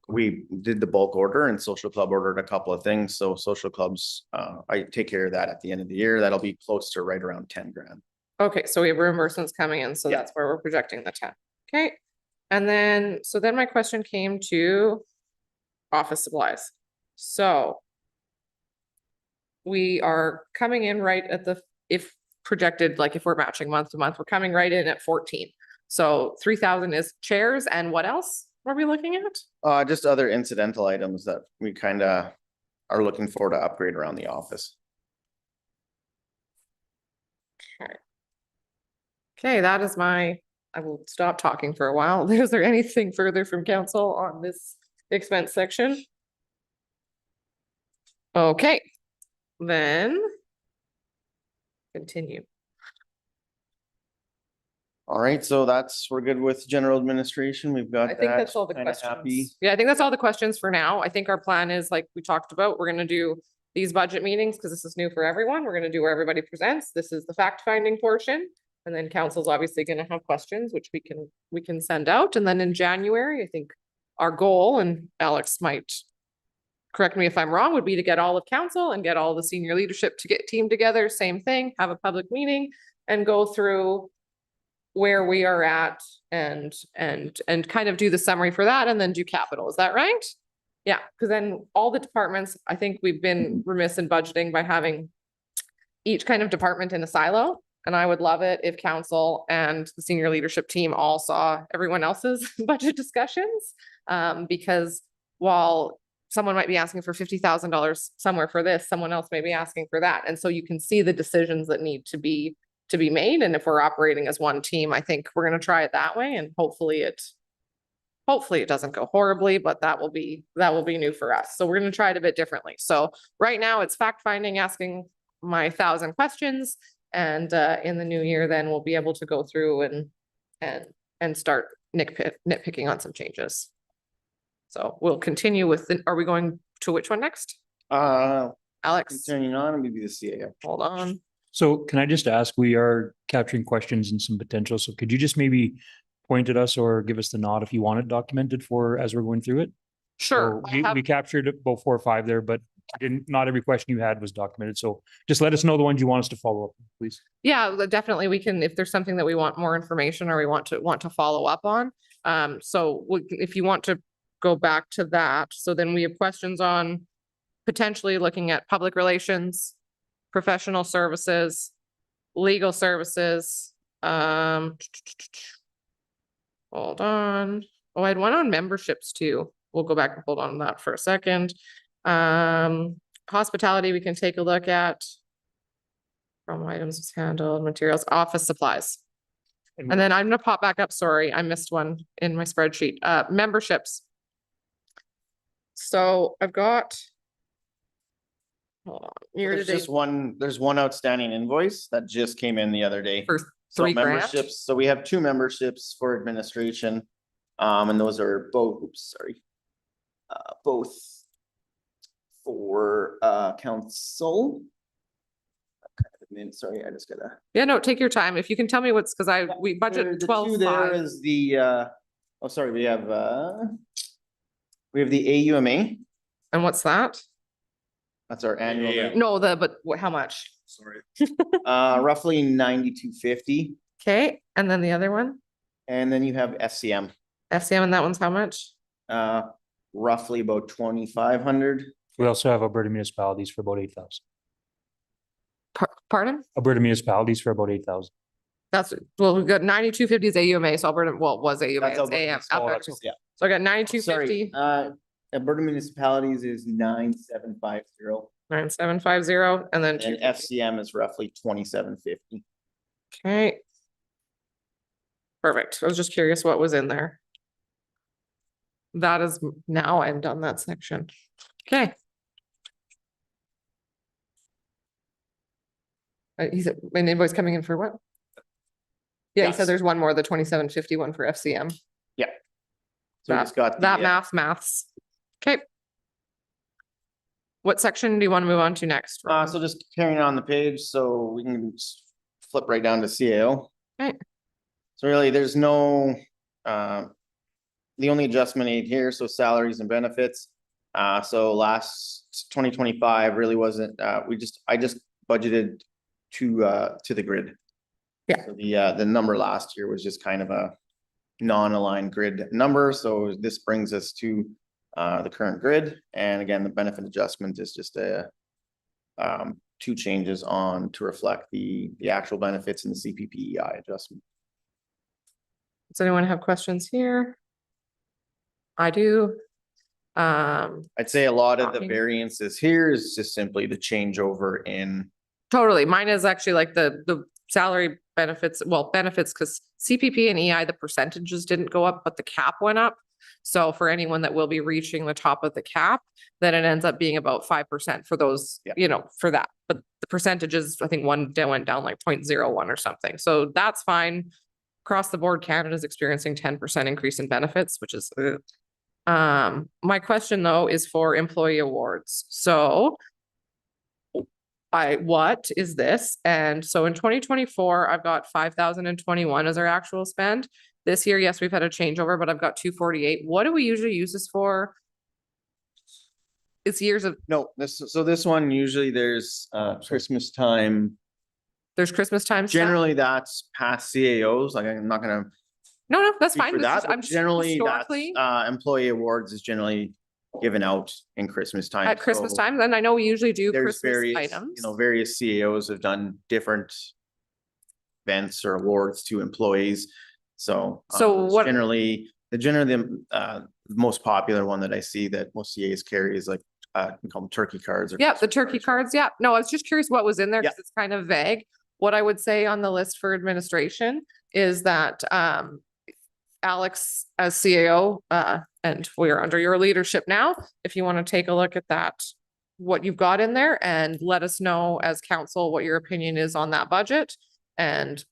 we did the bulk order and social club ordered a couple of things. So social clubs, I take care of that at the end of the year. That'll be close to right around 10 grand. okay, so we have reimbursements coming in, so Yeah. that's where we're projecting the 10. Okay, and then, so then my question came to office supplies. So we are coming in right at the, if projected, like if we're matching month to month, we're coming right in at 14. So 3,000 is chairs and what else are we looking at? Just other incidental items that we kind of are looking for to upgrade around the office. Okay, that is my, I will stop talking for a while. Is there anything further from council on this expense section? Okay, then continue. All right, so we're good with general administration. We've got I think that that's all the kinda happy. questions. Yeah, I think that's all the questions for now. I think our plan is like we talked about, we're gonna do these budget meetings because this is new for everyone. We're gonna do where everybody presents. This is the fact finding portion. And then council's obviously gonna have questions, which we can send out. And then in January, I think our goal, and Alex might correct me if I'm wrong, would be to get all of council and get all the senior leadership to get team together, same thing, have a public meeting and go through where we are at and kind of do the summary for that and then do capital. Is that right? Yeah, because then all the departments, I think we've been remiss in budgeting by having each kind of department in a silo. And I would love it if council and the senior leadership team all saw everyone else's budget discussions. Because while someone might be asking for $50,000 somewhere for this, someone else may be asking for that. And so you can see the decisions that need to be made. And if we're operating as one team, I think we're going to try it that way. And hopefully it doesn't go horribly, but that will be new for us. So we're going to try it a bit differently. So right now it's fact finding, asking my 1,000 questions. And in the new year, then we'll be able to go through and start nitpicking on some changes. So we'll continue with are we going to which one next? Alex, Continuing on, maybe the CAF. hold on. So can I just ask, we are capturing questions and some potential. So could you just maybe point at us or give us the nod if you want it documented for as we're going through it? Sure. So we captured about 4 or 5 there, but not every question you had was documented. So just let us know the ones you want us to follow up, please. Yeah, definitely. We can, if there's something that we want more information or we want to follow up on. So if you want to go back to that, so then we have questions on potentially looking at public relations, professional services, legal services. Hold on. Oh, I had one on memberships too. We'll go back and hold on to that for a second. Hospitality, we can take a look at. From items was handled, materials, office supplies. And then I'm gonna pop back up. Sorry, I missed one in my spreadsheet. Memberships. So I've got. Hold on, year to date There's one outstanding invoice that just came in the other day. for So 3 grand. memberships, so we have 2 memberships for administration. And those are both, both for council. Sorry, I just gotta. Yeah, no, take your time. If you can tell me what's, because we budget The 12. two there is the, oh, sorry, we have the AUMA. And what's that? That's our annual, Yeah. rate. No, but how much? Sorry. Roughly 9,250. Okay, and then the other one, And then you have FCM, FCM, and that one's how much? roughly about 2,500. We also have Alberta municipalities for about 8,000. Pardon? Alberta municipalities for about 8,000. That's, well, we've got 9,250 is AUMA, so Alberta, well, it was AUMA, That's it's Alberta AM. municipal, Alberta. Yeah, So I got 9,250, sorry, Alberta municipalities is 9,750. 9,750, and then And 250. FCM is roughly 2,750. Okay. Perfect. I was just curious what was in there. That is, now I'm done that section. Okay. He's, an invoice coming in for what? Yeah, he said Yes. there's one more, the 2751 for FCM. So we That- just got. That the, maths. Okay. What section do you want to move on to next? Ron? So just carrying on the page, so we can flip right down to CAO. Okay. So really, there's no, the only adjustment made here, so salaries and benefits. So last 2025 really wasn't, I just budgeted to the grid. Yeah. So the number last year was just kind of a non-aligned grid number, so this brings us to the current grid, and again, the benefit adjustment is just a two changes on to reflect the actual benefits and the CPPEI adjustment. Does anyone have questions here? I do. I'd say a lot of the Talking. variances here is just simply the changeover in, Totally. Mine is actually like the salary benefits, well, benefits, because CPP and EI, the percentages didn't go up, but the cap went up. So for anyone that will be reaching the top of the cap, then it ends up being about 5% for those, Yeah. you know, for that. But the percentages, I think one went down like 0.01 or something. So that's fine. Across the board, Canada's experiencing 10% increase in benefits, which is, my question though is for employee awards. So what is this? And so in 2024, I've got 5,021 as our actual spend. This year, yes, we've had a changeover, but I've got 248. What do we usually use this for? It's years of, no, this one, usually there's Christmas time. there's Christmas time stuff. Generally, that's past CAOs, like I'm not gonna No, that's speak fine. for This that, is- but I'm just generally that's historically employee awards is generally given out in Christmas time. at Christmas So time, and I know we usually do There's Christmas various, items. various CAOs have done different events or awards to employees. So. So it's what- Generally, the most popular one that I see that most CAs carry is like, we call them turkey cards. Or Yeah, the Christmas turkey cards. Yeah. No, I was just curious what was in there Yeah. because it's kind of vague. What I would say on the list for administration is that Alex as CAO, and we are under your leadership now. If you want to take a look at that, what you've got in there and let us know as council what your opinion is on that budget. And,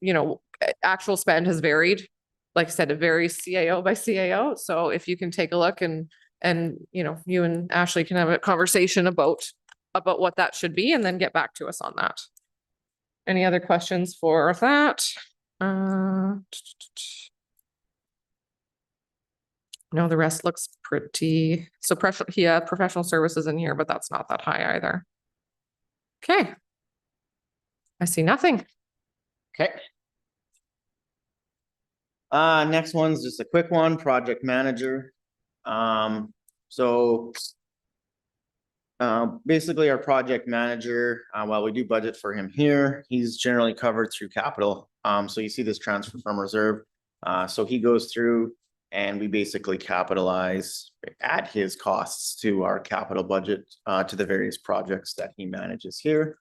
actual spend has varied. Like I said, it varies CAO by CAO. So if you can take a look and you and Ashley can have a conversation about what that should be and then get back to us on that. Any other questions for that? No, the rest looks pretty, so professional services in here, but that's not that high either. Okay. I see nothing. Okay. Next one's just a quick one, project manager. So. Basically our project manager, while we do budget for him here, he's generally covered through capital. So you see this transfer from reserve. So he goes through and we basically capitalize at his costs to our capital budget, to the various projects that he manages here.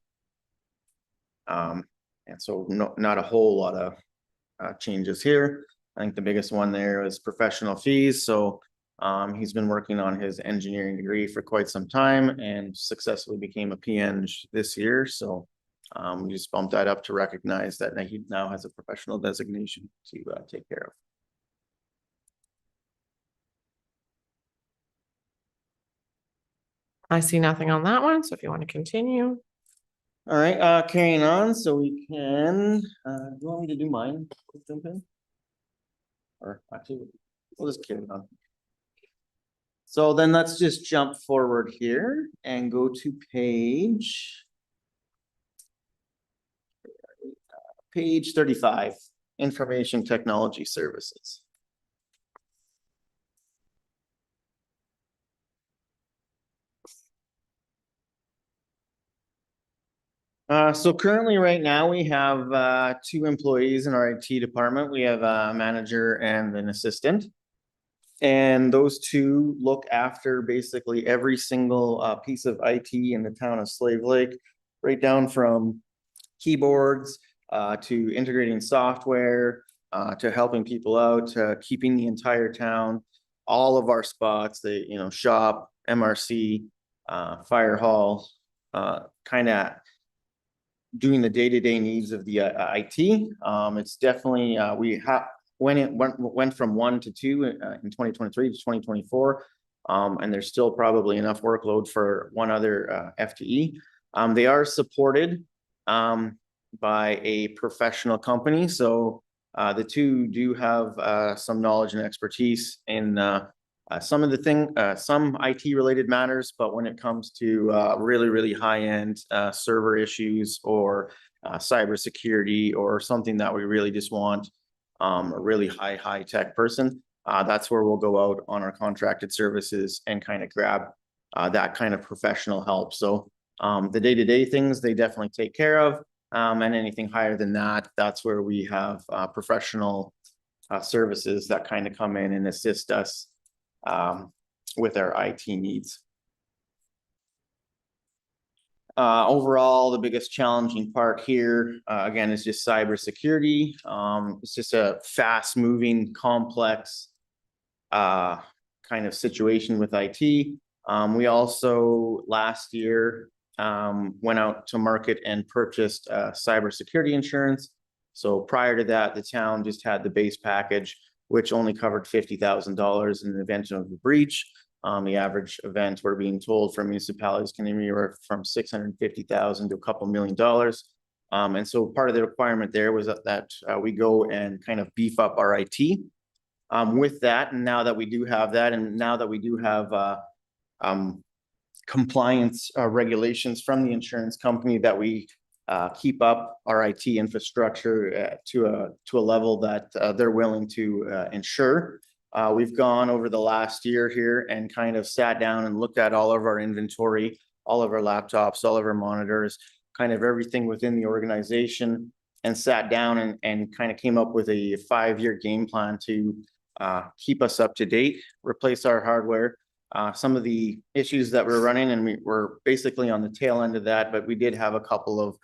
And so not a whole lot of changes here. I think the biggest one there is professional fees. So he's been working on his engineering degree for quite some time and successfully became a PN this year. So we just bumped that up to recognize that he now has a professional designation to take care of. I see nothing on that one. So if you want to continue. All right, carrying on, so we can, do you want me to do mine? Jump in? Or actually, we'll just carry on. So then let's just jump forward here and go to page 35, Information Technology Services. So currently right now we have 2 employees in our IT department. We have a manager and an assistant. And those 2 look after basically every single piece of IT in the town of Slave Lake, right down from keyboards to integrating software, to helping people out, to keeping the entire town, all of our spots, the, shop, MRC, fire hall, kind of doing the day-to-day needs of the IT. It's definitely, we have, when it went from 1 to 2 in 2023 to 2024. And there's still probably enough workload for one other FTE. They are supported by a professional company. So the two do have some knowledge and expertise in some of the some IT related matters, but when it comes to really, really high end server issues or cybersecurity or something that we really just want a really high tech person, that's where we'll go out on our contracted services and kind of grab that kind of professional help. So the day-to-day things they definitely take care of. And anything higher than that, that's where we have professional services that kind of come in and assist us with our IT needs. Overall, the biggest challenging part here, again, is just cybersecurity. It's just a fast-moving, complex kind of situation with IT. We also last year went out to market and purchased cybersecurity insurance. So prior to that, the town just had the base package, which only covered $50,000 in the event of a breach. The average event we're being told from municipalities can be anywhere from $650,000 to a couple $1 million. And so part of the requirement there was that we go and kind of beef up our IT. With that, and now that we do have that, and now that we do have compliance regulations from the insurance company that we keep up our IT infrastructure to a level that they're willing to insure. We've gone over the last year here and kind of sat down and looked at all of our inventory, all of our laptops, all of our monitors, kind of everything within the organization, and sat down and kind of came up with a 5-year game plan to keep us up to date, replace our hardware. Some of the issues that we're running, and we're basically on the tail end of that, but we did have a couple of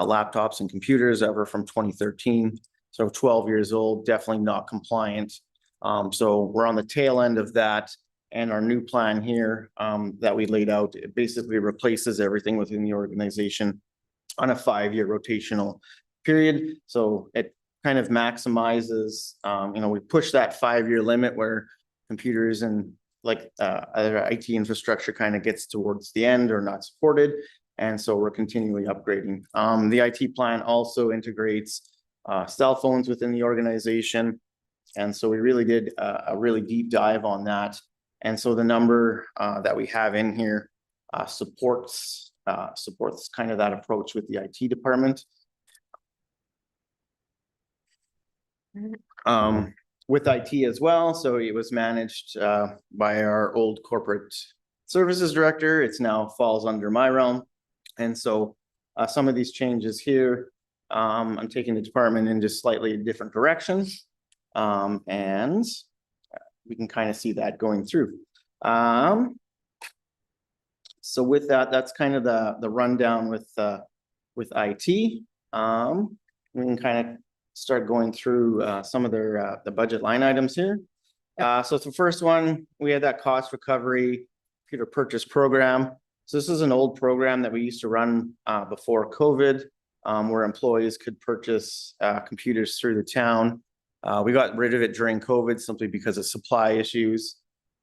laptops and computers that were from 2013, so 12 years old, definitely not compliant. So we're on the tail end of that, and our new plan here that we laid out, it basically replaces everything within the organization on a 5-year rotational period. So it kind of maximizes, we push that 5-year limit where computers and other IT infrastructure kind of gets towards the end or not supported. And so we're continually upgrading. The IT plan also integrates cell phones within the organization. And so we really did a really deep dive on that. And so the number that we have in here supports kind of that approach with the IT department. With IT as well. So it was managed by our old corporate services director. It's now falls under my realm. And so some of these changes here, I'm taking the department in just slightly different directions. And we can kind of see that going through. So with that, that's kind of the rundown with IT. We can kind of start going through some of their the budget line items here. So it's the first one, we had that cost recovery computer purchase program. So this is an old program that we used to run before COVID, where employees could purchase computers through the town. We got rid of it during COVID simply because of supply issues.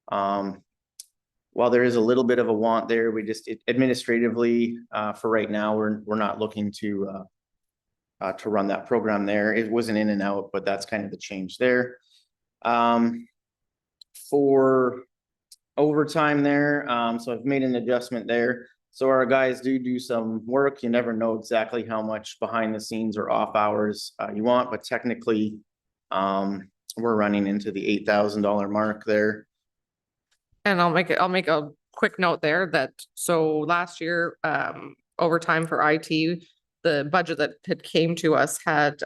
While there is a little bit of a want there, we just administratively for right now, we're not looking to run that program there. It wasn't in and out, but that's kind of the change there. For overtime there, so I've made an adjustment there. So our guys do some work. You never know exactly how much behind the scenes or off hours you want, but technically we're running into the $8,000 mark there. And I'll make a quick note there that, so last year, overtime for IT, the budget that had came to us had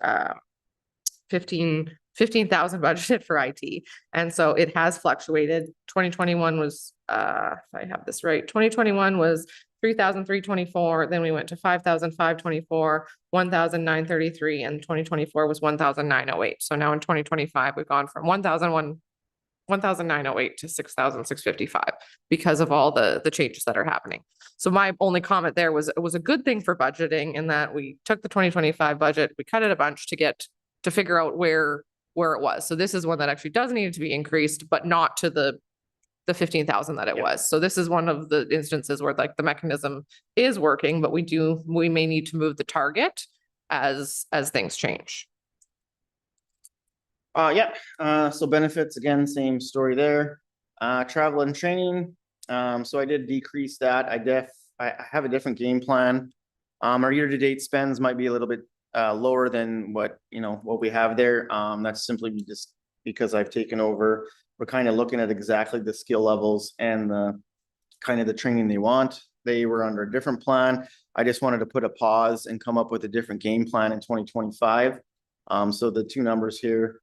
15,000 budgeted for IT. And so it has fluctuated. 2021 was, if I have this right, 2021 was 3,324, then we went to 5,524, 1,933, and 2024 was 1,908. So now in 2025, we've gone from 1,908 to 6,655 because of all the changes that are happening. So my only comment there was, it was a good thing for budgeting in that we took the 2025 budget, we cut it a bunch to figure out where it was. So this is one that actually does need to be increased, but not to the 15,000 that it Yep. was. So this is one of the instances where like the mechanism is working, but we may need to move the target as things change. So benefits, again, same story there. Travel and training, so I did decrease that. I have a different game plan. Our year-to-date spends might be a little bit lower than what we have there. That's simply just because I've taken over. We're kind of looking at exactly the skill levels and the kind of the training they want. They were under a different plan. I just wanted to put a pause and come up with a different game plan in 2025. So the two numbers here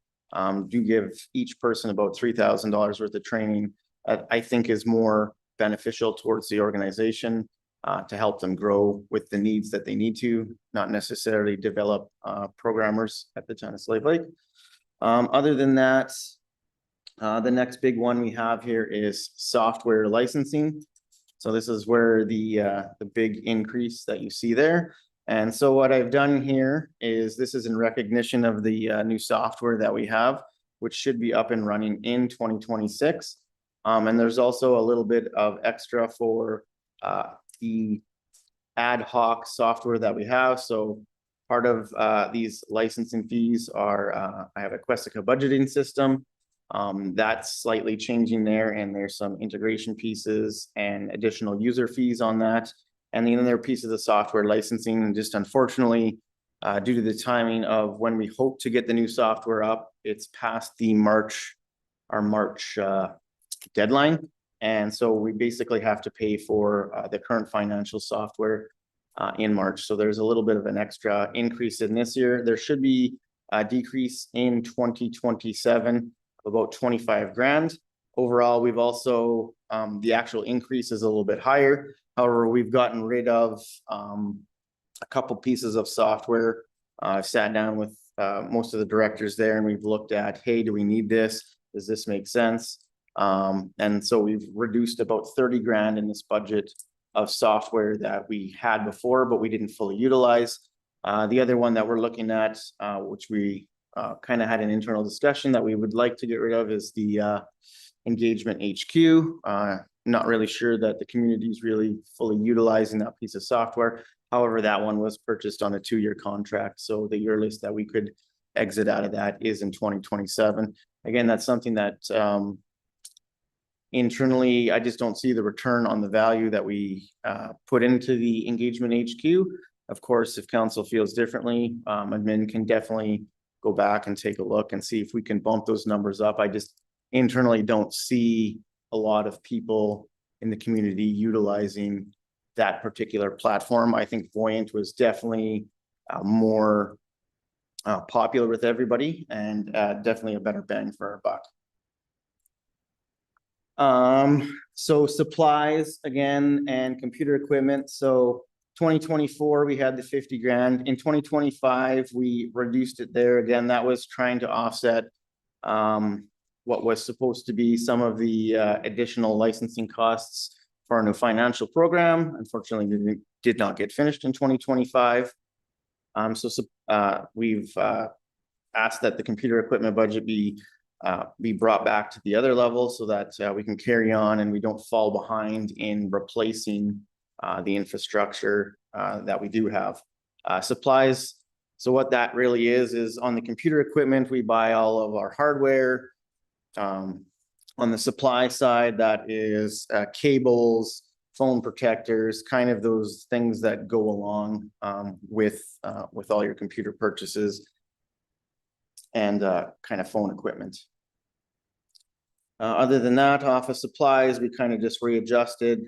do give each person about $3,000 worth of training. I think is more beneficial towards the organization to help them grow with the needs that they need to, not necessarily develop programmers at the China Slave Lake. Other than that, the next big one we have here is software licensing. So this is where the big increase that you see there. And so what I've done here is this is in recognition of the new software that we have, which should be up and running in 2026. And there's also a little bit of extra for the ad hoc software that we have. So part of these licensing fees are, I have a Questica budgeting system. That's slightly changing there, and there's some integration pieces and additional user fees on that. And the other piece of the software licensing, just unfortunately, due to the timing of when we hope to get the new software up, it's past our March deadline. And so we basically have to pay for the current financial software in March. So there's a little bit of an extra increase in this year. There should be a decrease in 2027 of about 25 grand. Overall, we've also, the actual increase is a little bit higher. However, we've gotten rid of a couple pieces of software. I've sat down with most of the directors there and we've looked at, hey, do we need this? Does this make sense? And so we've reduced about 30 grand in this budget of software that we had before, but we didn't fully utilize. The other one that we're looking at, which we kind of had an internal discussion that we would like to get rid of, is the Engagement HQ. Not really sure that the community is really fully utilizing that piece of software. However, that one was purchased on a 2-year contract. So the earliest that we could exit out of that is in 2027. Again, that's something that internally, I just don't see the return on the value that we put into the Engagement HQ. Of course, if council feels differently, admin can definitely go back and take a look and see if we can bump those numbers up. I just internally don't see a lot of people in the community utilizing that particular platform. I think Voyant was definitely more popular with everybody and definitely a better bang for our buck. So supplies again and computer equipment. So 2024, we had the 50 grand. In 2025, we reduced it there. Again, that was trying to offset what was supposed to be some of the additional licensing costs for our new financial program. Unfortunately, did not get finished in 2025. We've asked that the computer equipment budget be brought back to the other level so that we can carry on and we don't fall behind in replacing the infrastructure that we do have. Supplies. So what that really is on the computer equipment, we buy all of our hardware. On the supply side, that is cables, phone protectors, kind of those things that go along with all your computer purchases and kind of phone equipment. Other than that, office supplies, we kind of just readjusted.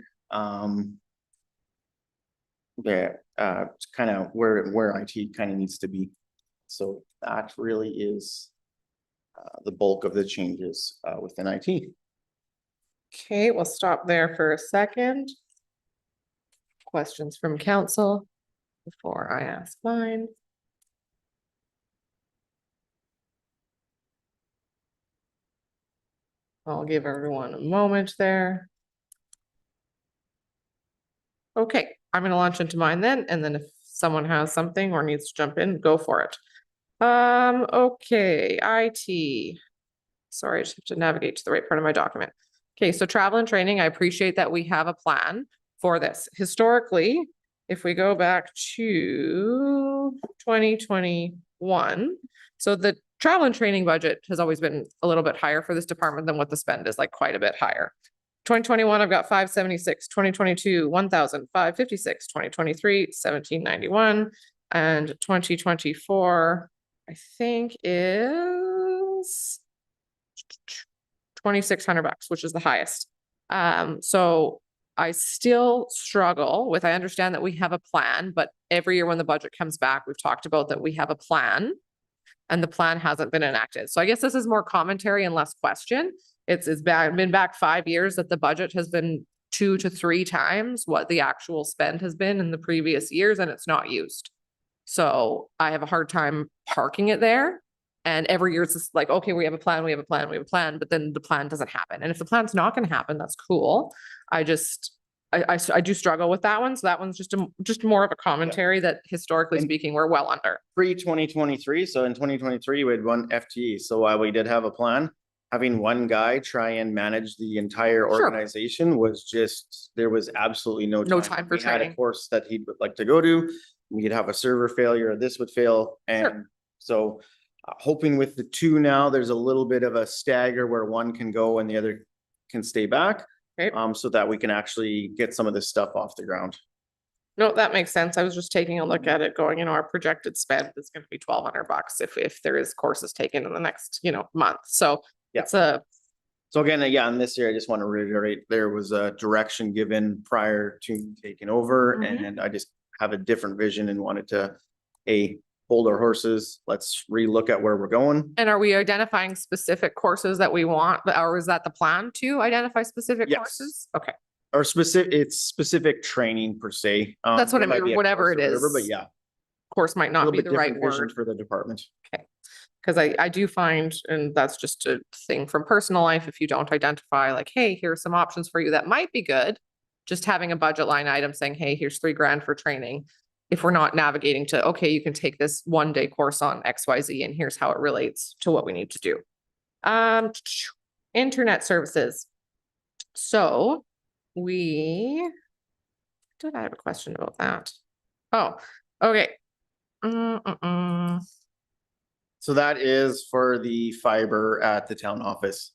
It's kind of where IT kind of needs to be. So that really is the bulk of the changes within IT. Okay, we'll stop there for a second. questions from council before I ask mine? I'll give everyone a moment there. Okay, I'm gonna launch into mine then, and then if someone has something or needs to jump in, go for it. Okay, IT. Sorry, I just have to navigate to the right part of my document. Okay, so travel and training, I appreciate that we have a plan for this. Historically, if we go back to 2021, so the travel and training budget has always been a little bit higher for this department than what the spend is, like quite a bit higher. 2021, I've got 576, 2022, 1,556, 2023, 1,791, and 2024, I think is 2,600 bucks, which is the highest. So I still struggle with, I understand that we have a plan, but every year when the budget comes back, we've talked about that we have a plan and the plan hasn't been enacted. So I guess this is more commentary and less question. It's been back 5 years that the budget has been 2 to 3 times what the actual spend has been in the previous years, and it's not used. So I have a hard time parking it there. And every year it's just like, okay, we have a plan, we have a plan, we have a plan, but then the plan doesn't happen. And if the plan's not gonna happen, that's cool. I do struggle with that one. So that one's just more of a commentary that historically And- speaking, we're well under. Pre-2023, so in 2023, we had 1 FTE. So while we did have a plan, having one guy try and manage the entire Sure. organization was just, there was absolutely no time. No time for We had a training. course that he would like to go to. We'd have a server failure, this would fail. And so hoping with the 2 now, there's a little bit of a stagger where one can go and the other can stay back. Okay. So that we can actually get some of this stuff off the ground. No, that makes sense. I was just taking a look at it going, our projected spend is gonna be 1,200 bucks if there is courses taken in the next, month. So Yeah. it's a, So again, yeah, and this year, I just want to reiterate, there was a direction given prior to taking over, Mhm. and I just have a different vision and wanted to, hold our horses, let's relook at where we're going. and are we identifying specific courses that we want, or is that the plan to identify specific Yes. courses? Okay, Or it's specific training per se. That's what I it might mean, be whatever across it the river, But is. yeah, course might a not little be bit the right different vision word. for the department. Cause I do find, and that's just a thing from personal life, if you don't identify like, hey, here's some options for you that might be good. Just having a budget line item saying, hey, here's $3,000 for training. If we're not navigating to, okay, you can take this 1-day course on XYZ and here's how it relates to what we need to do. Internet services. So did I have a question about that? Oh, okay. So that is for the fiber at the town office.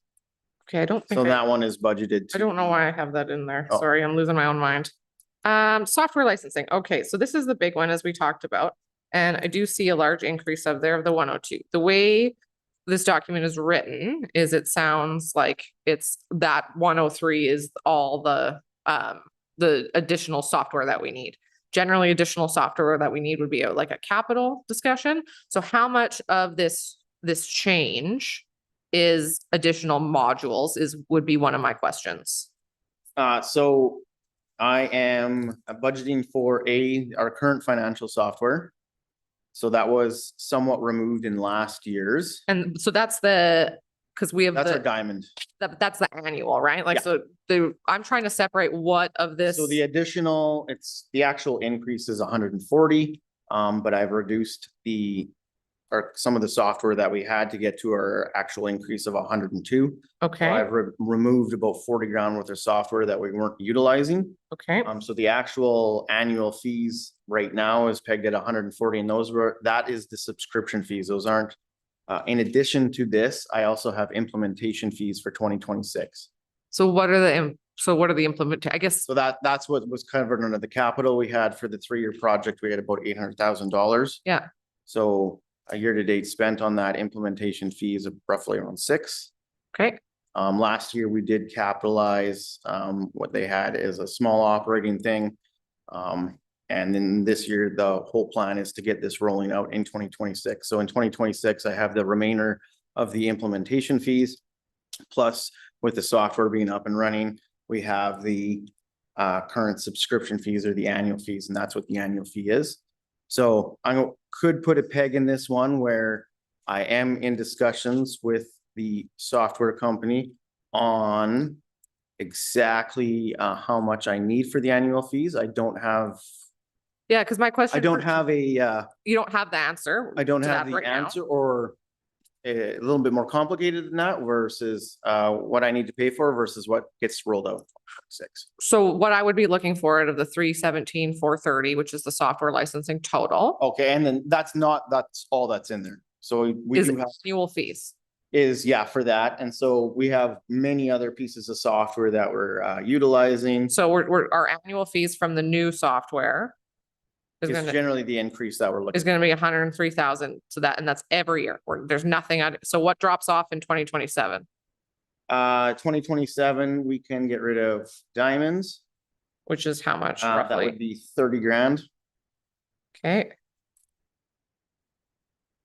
Okay, I don't think. So that one is budgeted. I don't know why I have that in there. Oh. Sorry, I'm losing my own mind. Software licensing. Okay, so this is the big one as we talked about. And I do see a large increase of there of the 102. The way this document is written is it sounds like it's that 103 is all the additional software that we need. Generally, additional software that we need would be like a capital discussion. So how much of this change is additional modules would be one of my questions. So I am budgeting for our current financial software. So that was somewhat removed in last year's. And so that's because we have That's our diamond. that's the annual, right? Like, Yeah. so I'm trying to separate what of this. So the additional, the actual increase is 140, but I've reduced some of the software that we had to get to our actual increase of 102. So Okay, I've removed about 40 grand worth of software that we weren't utilizing. okay, So the actual annual fees right now is pegged at 140, and that is the subscription fees. Those aren't, in addition to this, I also have implementation fees for 2026. so what are the implement, I guess, So that's what was covered under the capital we had for the 3-year project. We had about $800,000. yeah, So a year-to-date spent on that implementation fees of roughly around 6. okay, Last year we did capitalize, what they had is a small operating thing. And then this year, the whole plan is to get this rolling out in 2026. So in 2026, I have the remainder of the implementation fees. Plus, with the software being up and running, we have the current subscription fees or the annual fees, and that's what the annual fee is. So I could put a peg in this one where I am in discussions with the software company on exactly how much I need for the annual fees. I don't have, Yeah, because my question. I don't for- have a, You don't have the answer. I don't to have that the right now. answer, or a little bit more complicated than that versus what I need to pay for versus what gets rolled out. 6. So what I would be looking for out of the 317,430, which is the software licensing total, Okay, and then that's all that's in there. So we is do have, annual fees. yeah, for that. And so we have many other pieces of software that we're utilizing. So our annual fees from the new software is It's gonna, generally the increase that we're is looking. gonna be 103,000. So that, and that's every year. There's nothing on, so what drops off in 2027, 2027, we can get rid of diamonds. which is how much That would roughly? be 30 grand. Okay,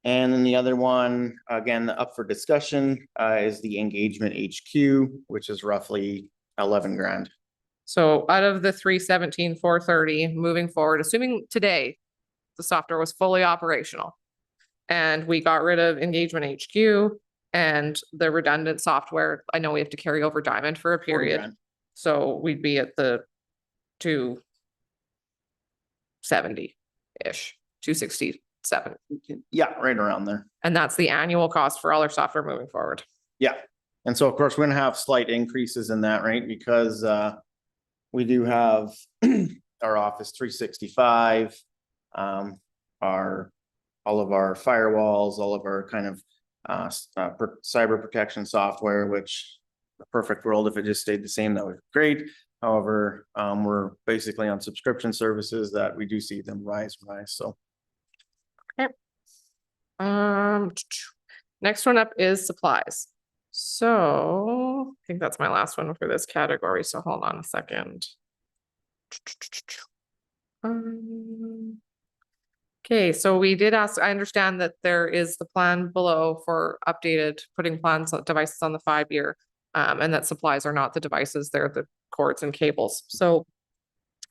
And then the other one, again, up for discussion, is the engagement HQ, which is roughly 11 grand. so out of the 317,430, moving forward, assuming today the software was fully operational and we got rid of engagement HQ and the redundant software, I know we have to carry over Diamond for a 40 period. grand. So we'd be at the 270-ish, 267. Yeah, right around there. And that's the annual cost for all our software moving forward. Yeah. And so of course, we're gonna have slight increases in that, right? Because we do have our Office 365, all of our firewalls, all of our kind of cyber protection software, which the perfect world, if it just stayed the same, that would be great. However, we're basically on subscription services that we do see them rise, so. Next one up is supplies. So I think that's my last one for this category. So hold on a second. Okay, so we did ask, I understand that there is the plan below for updated, putting plans, devices on the 5-year. And that supplies are not the devices, they're the cords and cables. So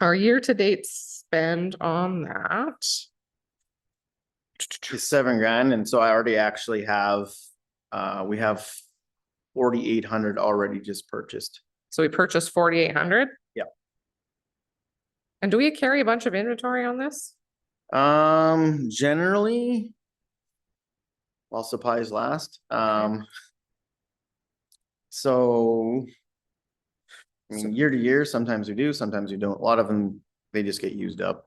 our year-to-date spend on that. Is 7 grand, and so I already actually have, we have 4,800 already just purchased. So we purchased 4,800. Yeah. And do we carry a bunch of inventory on this? Generally, while supplies last, so I mean, year to year, sometimes we do, sometimes we don't. A lot of them, they just get used up.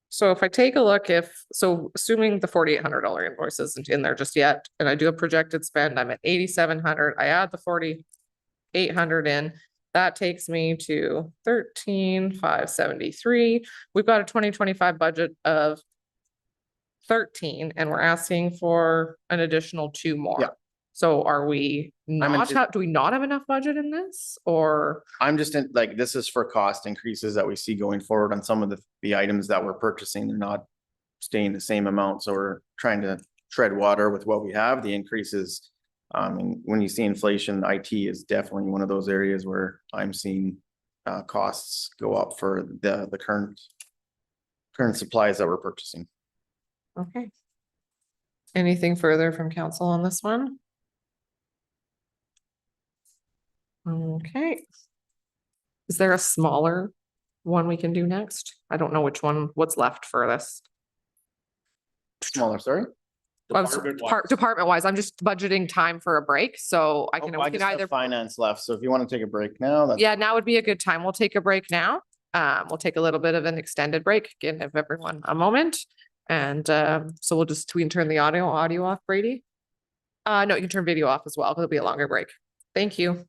So if I take a look, so assuming the $4,800 invoice isn't in there just yet, and I do a projected spend, I'm at 8,700, I add the 4,800 in, that takes me to 13,573. We've got a 2025 budget of 13, and we're asking for an additional 2 more. Yeah. So are we not, just- do we not have enough budget in this, or? I'm just in, like, this is for cost increases that we see going forward on some of the items that we're purchasing. They're not staying the same amount, so we're trying to tread water with what we have. The increases, and when you see inflation, IT is definitely one of those areas where I'm seeing costs go up for the current supplies that we're purchasing. Okay. Anything further from council on this one? Okay. Is there a smaller one we can do next? I don't know which one, what's left for this. Smaller, sorry? Department wise, I'm just budgeting time for a break, so I can, Oh, we I can just have either, finance left, so if you want to take a break now, that's. yeah, now would be a good time. We'll take a break now. We'll take a little bit of an extended break, give everyone a moment. And so we can turn the audio off, Brady. No, you can turn video off as well. It'll be a longer break. Thank you.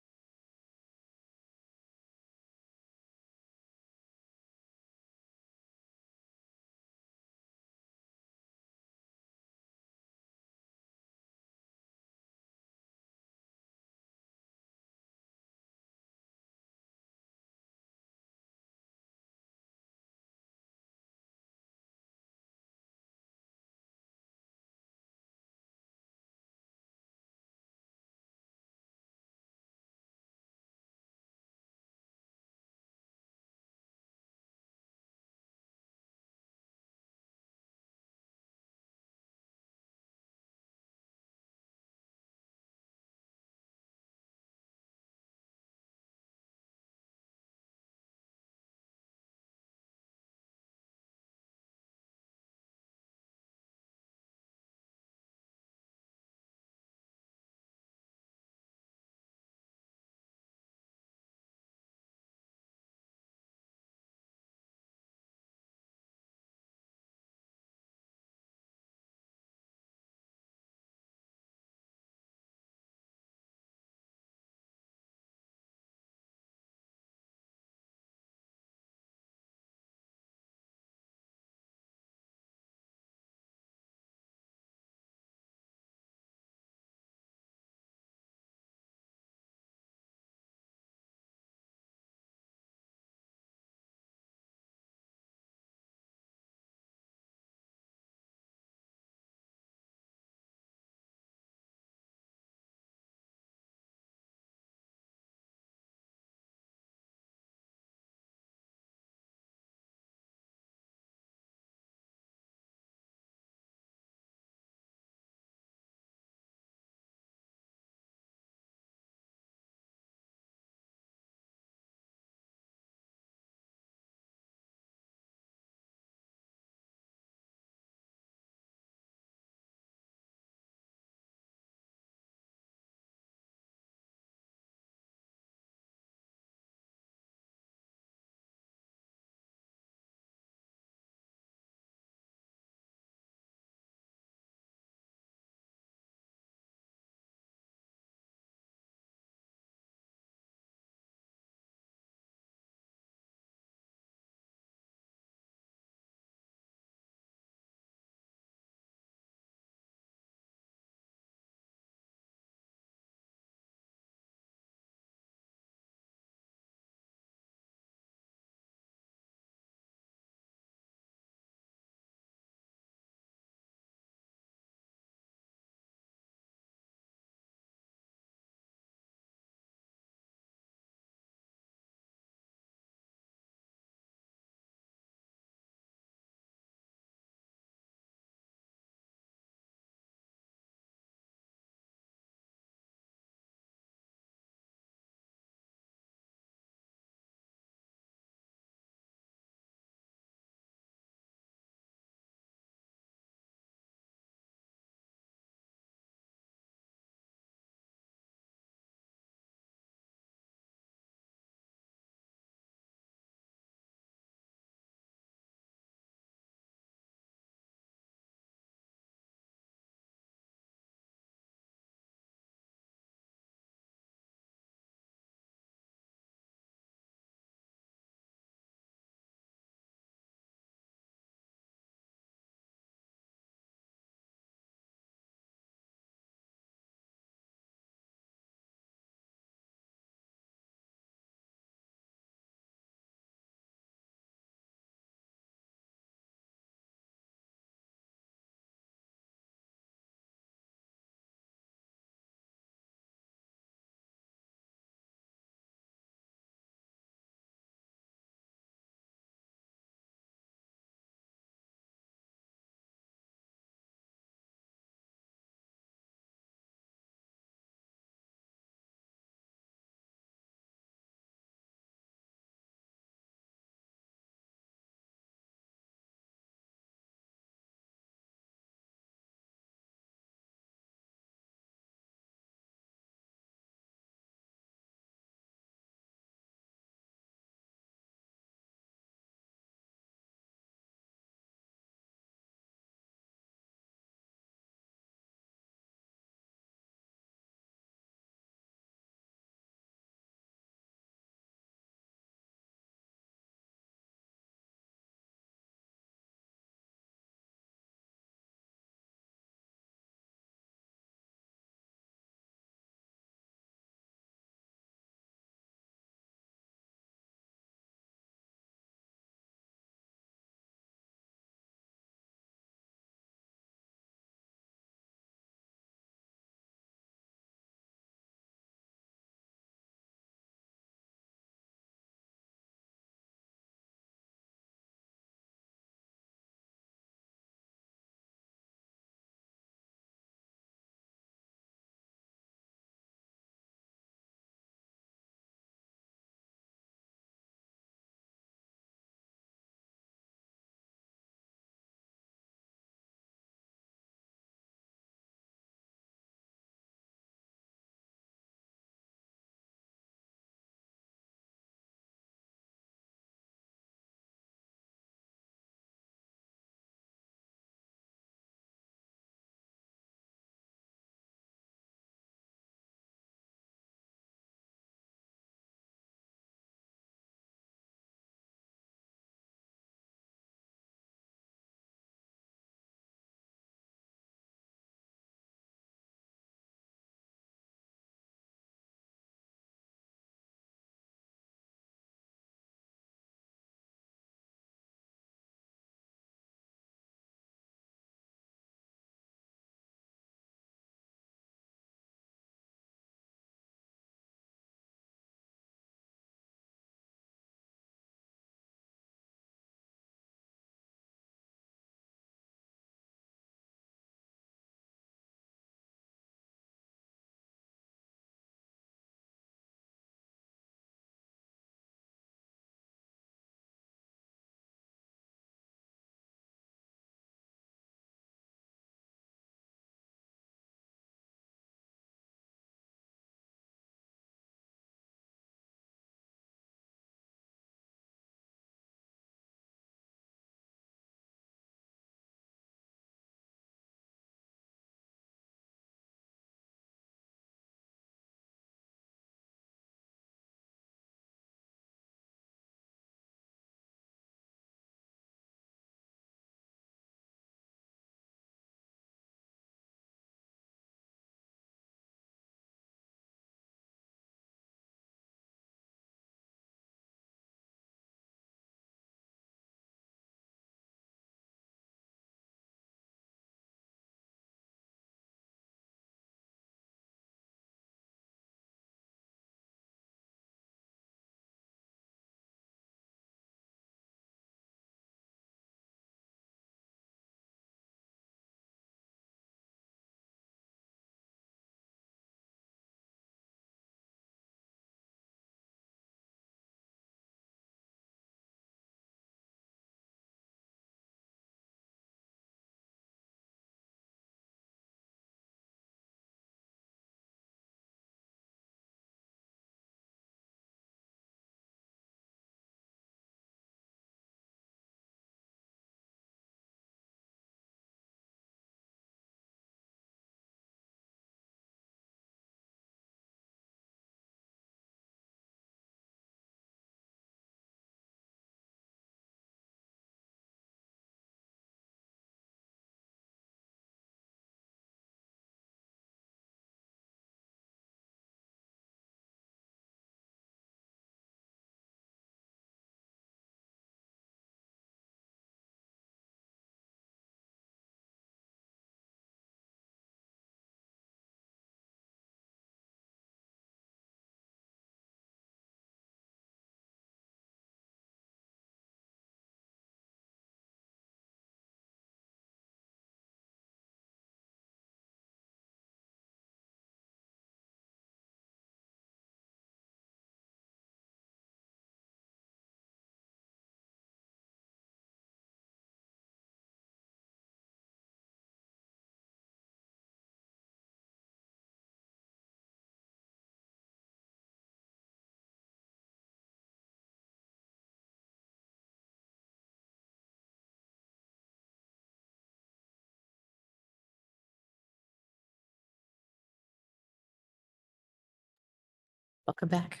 Welcome back.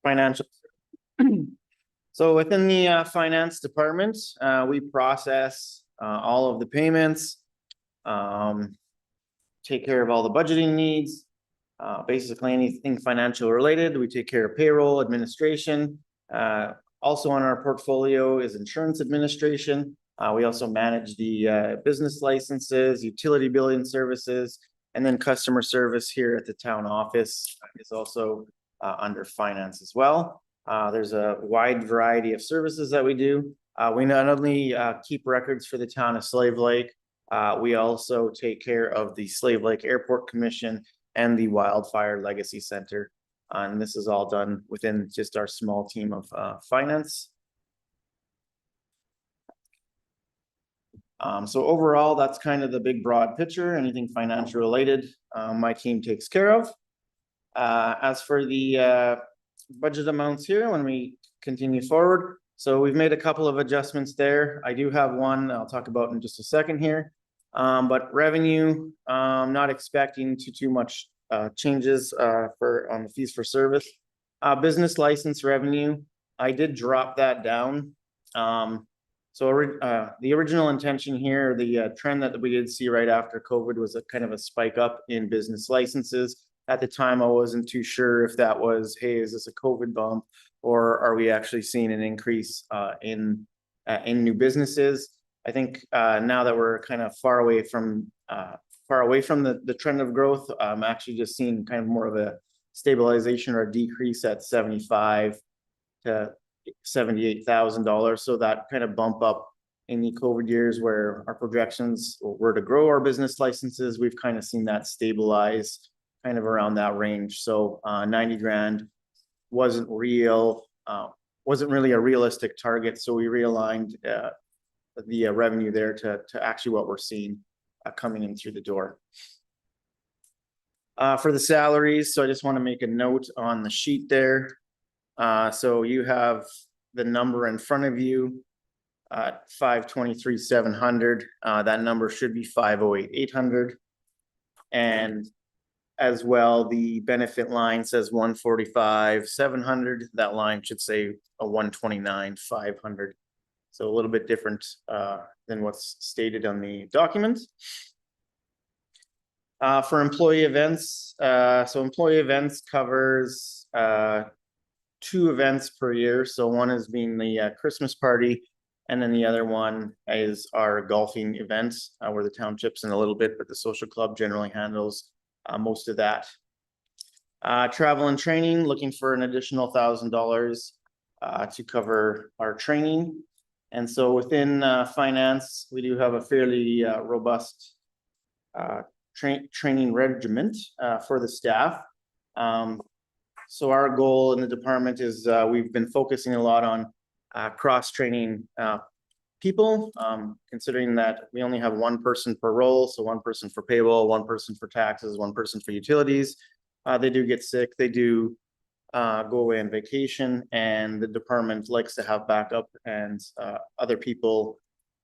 Financial. So within the finance department, we process all of the payments. Take care of all the budgeting needs. Basically anything financial related. We take care of payroll, administration. Also on our portfolio is insurance administration. We also manage the business licenses, utility billing services, and then customer service here at the town office is also under finance as well. There's a wide variety of services that we do. We not only keep records for the town of Slave Lake, we also take care of the Slave Lake Airport Commission and the Wildfire Legacy Center. And this is all done within just our small team of finance. So overall, that's kind of the big broad picture. Anything financial related, my team takes care of. As for the budget amounts here, when we continue forward, so we've made a couple of adjustments there. I do have one I'll talk about in just a second here. But revenue, not expecting too much changes on the fees for service. Business license revenue, I did drop that down. So the original intention here, the trend that we did see right after COVID was a kind of a spike up in business licenses. At the time, I wasn't too sure if that was, hey, is this a COVID bump, or are we actually seeing an increase in new businesses? I think now that we're kind of far away from the trend of growth, I'm actually just seeing kind of more of a stabilization or a decrease at $75,000 to $78,000. So that kind of bump up in the COVID years where our projections were to grow our business licenses, we've kind of seen that stabilize kind of around that range. So 90 grand wasn't really a realistic target. So we realigned the revenue there to actually what we're seeing coming in through the door. For the salaries, so I just want to make a note on the sheet there. So you have the number in front of you at 523,700. That number should be 508,800. And as well, the benefit line says 145,700. That line should say a 129,500. So a little bit different than what's stated on the document. For employee events, so employee events covers 2 events per year. So one is being the Christmas party, and then the other one is our golfing event where the township's in a little bit, but the social club generally handles most of that. Travel and training, looking for an additional $1,000 to cover our training. And so within finance, we do have a fairly robust training regiment for the staff. So our goal in the department is we've been focusing a lot on cross-training people, considering that we only have one person per role. So one person for payroll, one person for taxes, one person for utilities. They do get sick. They do go away on vacation, and the department likes to have backup and other people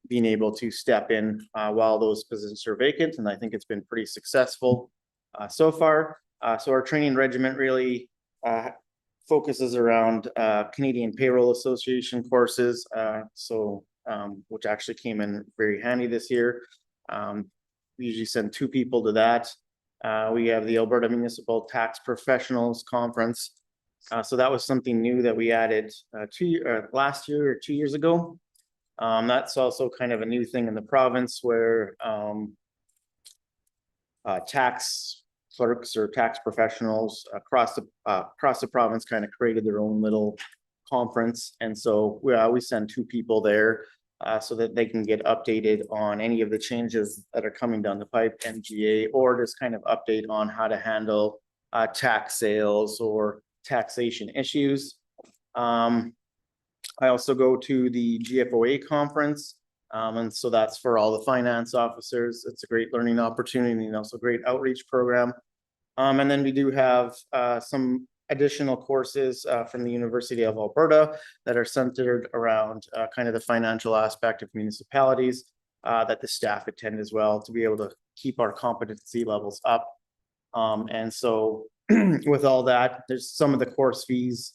being able to step in while those positions are vacant. And I think it's been pretty successful so far. So our training regiment really focuses around Canadian Payroll Association courses. Which actually came in very handy this year. We usually send 2 people to that. We have the Alberta Municipal Tax Professionals Conference. So that was something new that we added last year or 2 years ago. That's also kind of a new thing in the province where tax clerks or tax professionals across the province kind of created their own little conference. And so we send 2 people there so that they can get updated on any of the changes that are coming down the pipe, MGA, or just kind of update on how to handle tax sales or taxation issues. I also go to the GFOA conference. And so that's for all the finance officers. It's a great learning opportunity and also a great outreach program. And then we do have some additional courses from the University of Alberta that are centered around kind of the financial aspect of municipalities. that the staff attend as well to be able to keep our competency levels up. And so with all that, there's some of the course fees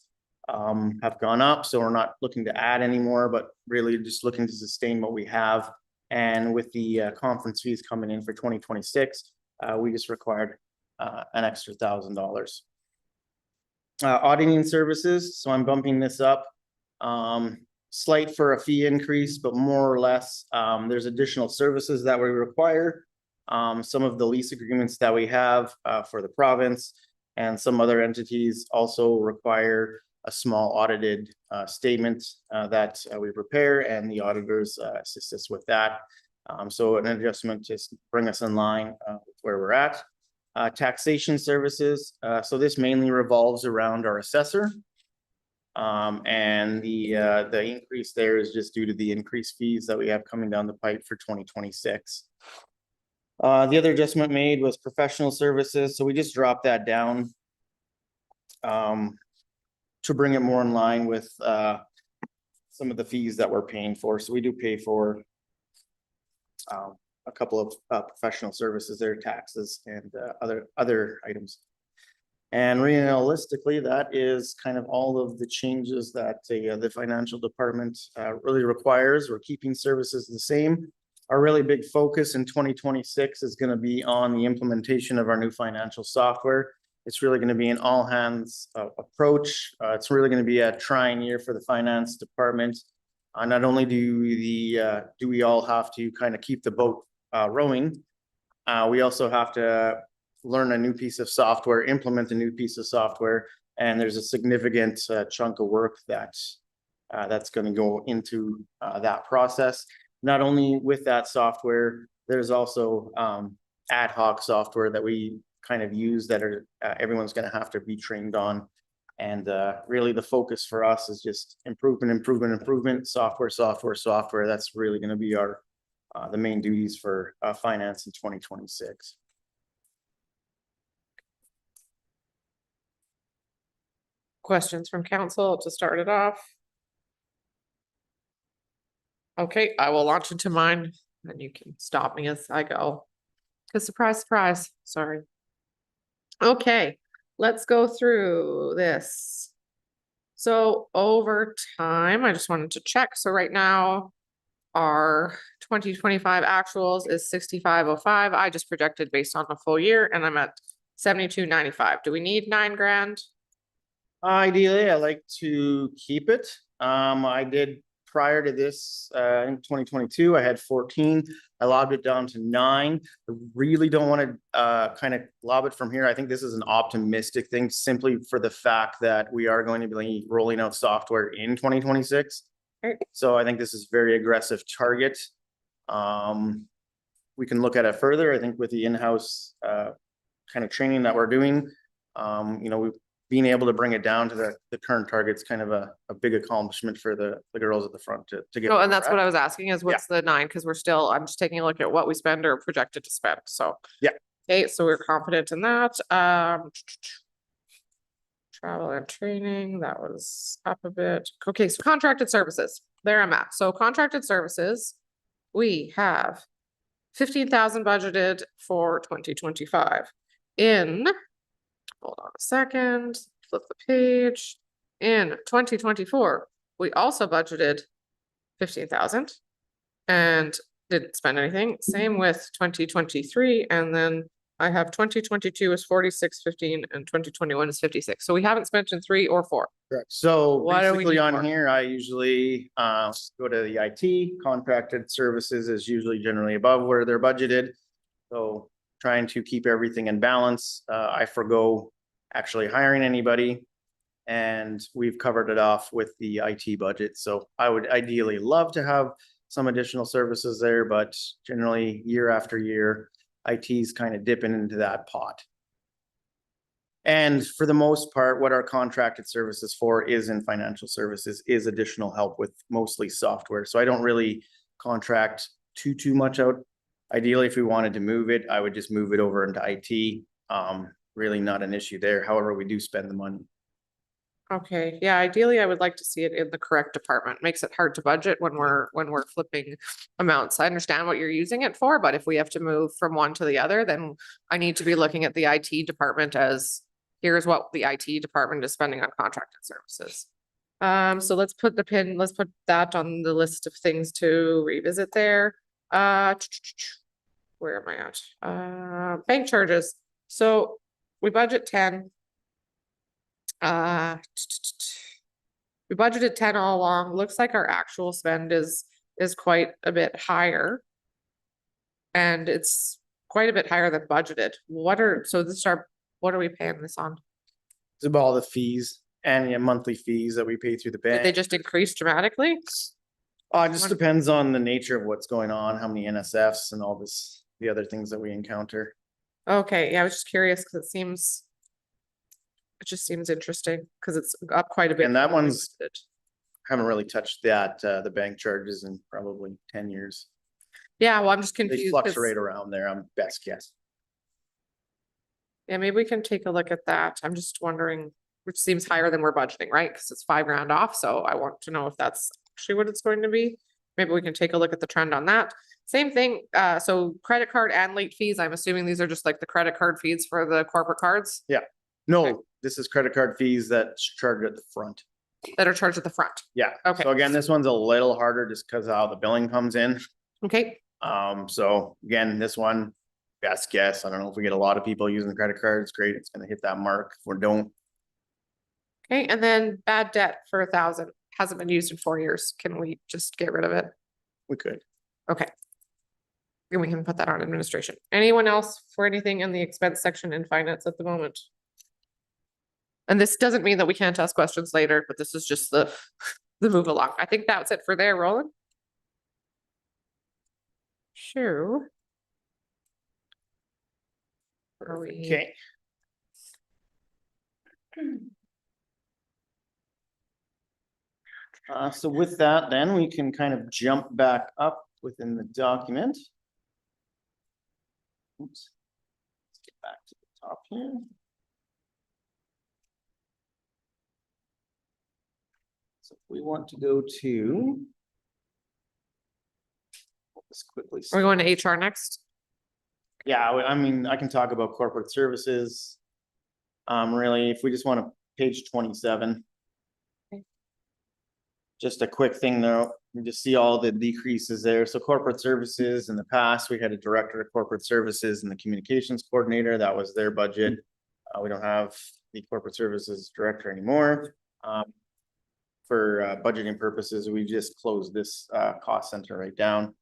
have gone up, so we're not looking to add anymore, but really just looking to sustain what we have. And with the conference fees coming in for 2026, we just required an extra $1,000. Auditing services, so I'm bumping this up. Slight for a fee increase, but more or less, there's additional services that we require. Some of the lease agreements that we have for the province and some other entities also require a small audited statement that we prepare, and the auditors assist us with that. So an adjustment to bring us in line with where we're at. Taxation services, so this mainly revolves around our assessor. And the increase there is just due to the increased fees that we have coming down the pipe for 2026. The other adjustment made was professional services, so we just dropped that down to bring it more in line with some of the fees that we're paying for. So we do pay for a couple of professional services, their taxes and other items. And realistically, that is kind of all of the changes that the financial department really requires. We're keeping services the same. Our really big focus in 2026 is going to be on the implementation of our new financial software. It's really going to be an all hands approach. It's really going to be a trying year for the finance department. Not only do we all have to kind of keep the boat rowing, we also have to learn a new piece of software, implement a new piece of software, and there's a significant chunk of work that's going to go into that process. Not only with that software, there's also ad hoc software that we kind of use that are everyone's going to have to be trained on. And really the focus for us is just improvement, software. That's really going to be our the main duties for finance in 2026. Questions from council to start it off? Okay, I will launch into mine, and you can stop me as I go. Cause surprise, surprise, sorry. Okay, let's go through this. So over time, I just wanted to check. So right now, our 2025 actuals is 6505. I just projected based on the full year, and I'm at 7295. Do we need 9 grand? Ideally, I like to keep it. I did prior to this in 2022, I had 14. I lobbed it down to 9. I really don't want to kind of lob it from here. I think this is an optimistic thing simply for the fact that we are going to be rolling out software in 2026. So I think this is a very aggressive target. We can look at it further. I think with the in-house kind of training that we're doing, we've being able to bring it down to the current target's kind of a big accomplishment for the girls at the front to get. Oh, and that's what I was asking is what's the 9? Cause I'm just taking a look at what we spend or projected to spend. So. Yeah. Okay, so we're confident in that. Travel and training, that was up a bit. Okay, so contracted services, there I'm at. So contracted services, we have 15,000 budgeted for 2025 hold on a second, flip the page. In 2024, we also budgeted 15,000 and didn't spend anything. Same with 2023. And then I have 2022 is 4615 and 2021 is 56. So we haven't spent in 3 or 4. Correct. So What do we basically need on for? here, I usually go to the IT. Contracted services is usually generally above where they're budgeted. So trying to keep everything in balance. I forgo actually hiring anybody, and we've covered it off with the IT budget. So I would ideally love to have some additional services there, but generally year after year, IT's kind of dipping into that pot. And for the most part, what our contracted services for is in financial services is additional help with mostly software. So I don't really contract too much out. Ideally, if we wanted to move it, I would just move it over into IT. Really not an issue there. However, we do spend the money. Okay, yeah, ideally, I would like to see it in the correct department. Makes it hard to budget when we're flipping amounts. I understand what you're using it for, but if we have to move from one to the other, then I need to be looking at the IT department as here's what the IT department is spending on contracted services. So let's put that on the list of things to revisit there. Where am I at? Bank charges. So we budget 10. We budgeted 10 all along. Looks like our actual spend is quite a bit higher. And it's quite a bit higher than budgeted. What are we paying this on? It's about all the fees and your monthly fees that we pay through the Did they bank. just increase dramatically? It just depends on the nature of what's going on, how many NSFs and all this, the other things that we encounter. Okay, yeah, I was just curious because it just seems interesting because it's up quite a bit. And that from what we one's- budgeted. Haven't really touched that, the bank charges in probably 10 years. Yeah, well, I'm just They confused. 'cause- fluctuate around there, I'm best guess. Yeah, maybe we can take a look at that. I'm just wondering, which seems higher than we're budgeting, right? Because it's $5,000 off, so I want to know if that's actually what it's going to be. Maybe we can take a look at the trend on that. Same thing, so credit card and late fees, I'm assuming these are just like the credit card fees for the corporate cards No, this is credit card fees that's charged at the front. that are charged at the front. Yeah. Okay. So again, this one's a little harder just because how the billing comes in. Okay, So again, this one, best guess, I don't know if we get a lot of people using the credit cards, great, it's gonna hit that mark. If we don't, okay, and then bad debt for 1,000, hasn't been used in 4 years. Can we just get rid of it? we could. Okay. And we can put that on administration. Anyone else for anything in the expense section in finance at the moment? And this doesn't mean that we can't ask questions later, but this is just the move along. I think that's it for there, Roland. Sure. Are we? Okay. So with that, then we can kind of jump back up within the document. Oops. Let's get back to the top here. So if we want to go to. Let's quickly. Are we going to HR next? Yeah, I mean, I can talk about corporate services. Really, if we just want to page 27. Okay. Just a quick thing though, you just see all the decreases there. So corporate services, in the past, we had a director of corporate services and the communications coordinator. That was their budget. We don't have the corporate services director anymore. For budgeting purposes, we just closed this cost center right down.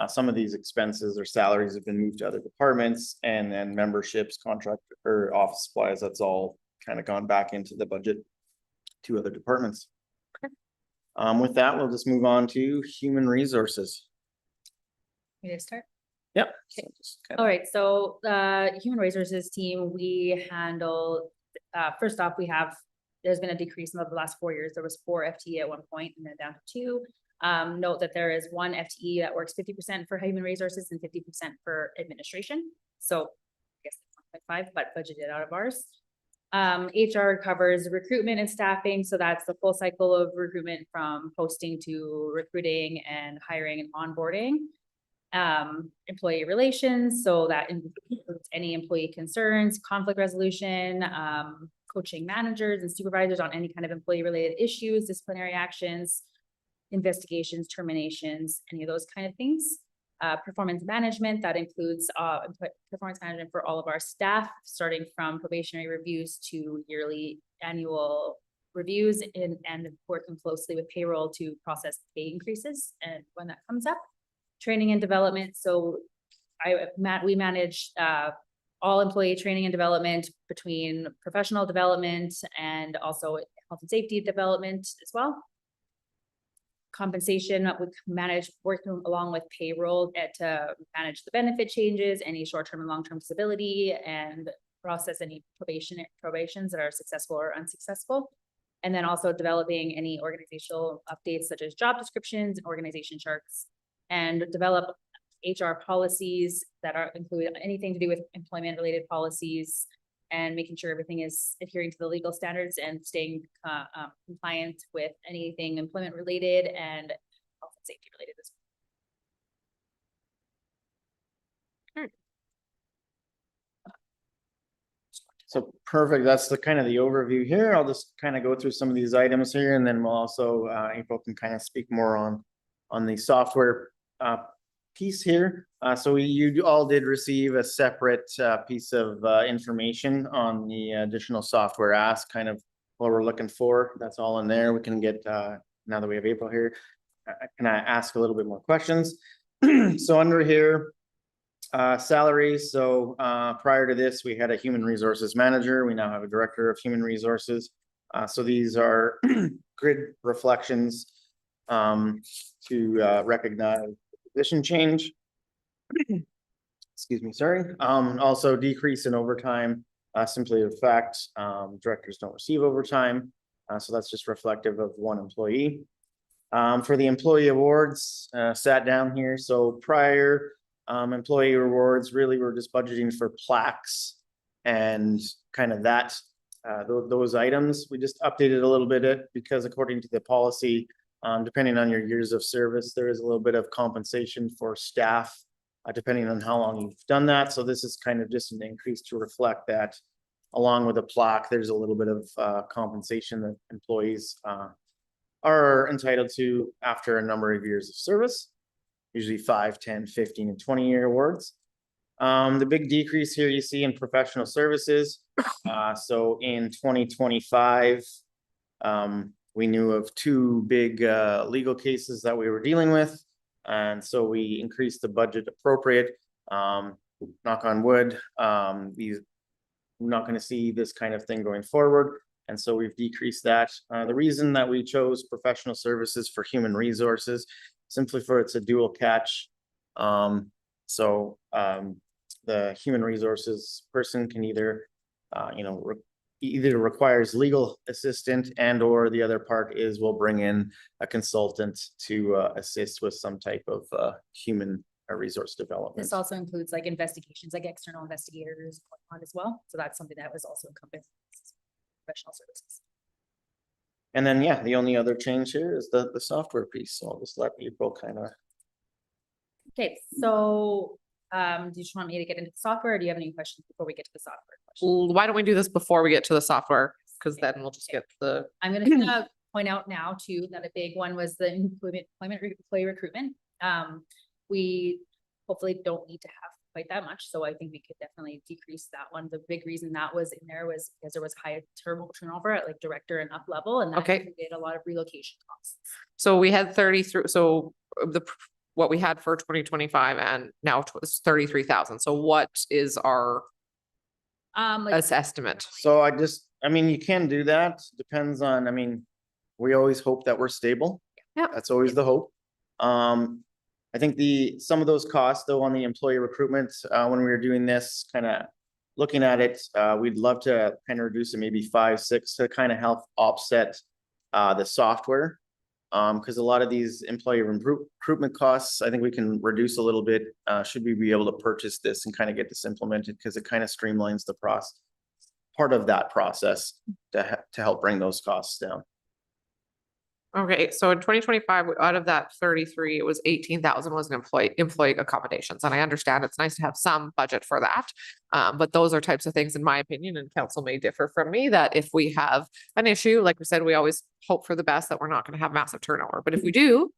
Some of these expenses or salaries have been moved to other departments, and then memberships, contract or office supplies, that's all kind of gone back into the budget to other departments. Okay. With that, we'll just move on to human resources. Me to start? Yep. Okay. So just kind of- All right, so the human resources team, we handle, first off, there's been a decrease in the last 4 years. There was 4 FTE at one point and then down to 2. Note that there is 1 FTE that works 50% for human resources and 50% for administration. So I guess 1.5, but budgeted out of ours. HR covers recruitment and staffing. So that's the full cycle of recruitment from posting to recruiting and hiring and onboarding. Employee relations, so that includes any employee concerns, conflict resolution, coaching managers and supervisors on any kind of employee related issues, disciplinary actions, investigations, terminations, any of those kind of things. Performance management, that includes performance management for all of our staff, starting from probationary reviews to yearly annual reviews and working closely with payroll to process pay increases and when that comes up. Training and development, so we manage all employee training and development between professional development and also health and safety development as well. Compensation, we manage working along with payroll to manage the benefit changes, any short-term and long-term stability, and process any probations that are successful or unsuccessful. And then also developing any organizational updates such as job descriptions and organization charts, and develop HR policies that include anything to do with employment related policies and making sure everything is adhering to the legal standards and staying compliant with anything employment related and health and safety related as well. So perfect. That's the kind of the overview here. I'll just kind of go through some of these items here and then we'll also, April can kind of speak more on the software piece here. So you all did receive a separate piece of information on the additional software ask, kind of what we're looking for. That's all in there. We can get, now that we have April here, can I ask a little bit more questions? So under here, salaries. So prior to this, we had a human resources manager. We now have a director of human resources. So these are grid reflections to recognize position change. Excuse me, sorry. Also decrease in overtime, simply the fact directors don't receive overtime. So that's just reflective of one employee. For the employee awards, sat down here. So prior employee rewards, really we're just budgeting for plaques and kind of that, those items. We just updated a little bit because according to the policy, depending on your years of service, there is a little bit of compensation for staff, depending on how long you've done that. So this is kind of just an increase to reflect that. Along with a plaque, there's a little bit of compensation that employees are entitled to after a number of years of service, usually 5, 10, 15, and 20-year awards. The big decrease here you see in professional services. So in 2025, we knew of 2 big legal cases that we were dealing with. And so we increased the budget appropriate. Knock on wood, we're not going to see this kind of thing going forward. And so we've decreased that. The reason that we chose professional services for human resources, simply for it's a dual catch. The human resources person can either, either requires legal assistant and or the other part is we'll bring in a consultant to assist with some type of human resource development. This also includes like investigations, like external investigators on as well. So that's something that was also encompassed in professional services. And then, yeah, the only other change here is the software piece. So I'll just let April kind of. Okay, so do you just want me to get into the software or do you have any questions before we get to the software question? Why don't we do this before we get to the software? Because then we'll just get the, I'm gonna point out now too, that a big one was the employee recruitment. We hopefully don't need to have quite that much. So I think we could definitely decrease that one. The big reason that was in there was because there was high turnover at like director and up level, and that Okay. created a lot of relocation costs. so we had 33, so what we had for 2025 and now it's 33,000. So what is our Like, estimate? So I mean, you can do that. Depends on, we always hope that we're stable. Yeah. That's always the hope. I think some of those costs though on the employee recruitment, when we were doing this, kind of looking at it, we'd love to kind of reduce it maybe 5, 6 to kind of help offset the software. Because a lot of these employee recruitment costs, I think we can reduce a little bit, should we be able to purchase this and kind of get this implemented, because it kind of streamlines the process, part of that process to help bring those costs down. Okay, so in 2025, out of that 33, it was 18,000 was an employee accommodations. And I understand it's nice to have some budget for that. But those are types of things, in my opinion, and council may differ from me, that if we have an issue, like we said, we always hope for the best, that we're not going to have massive turnover. But if we do,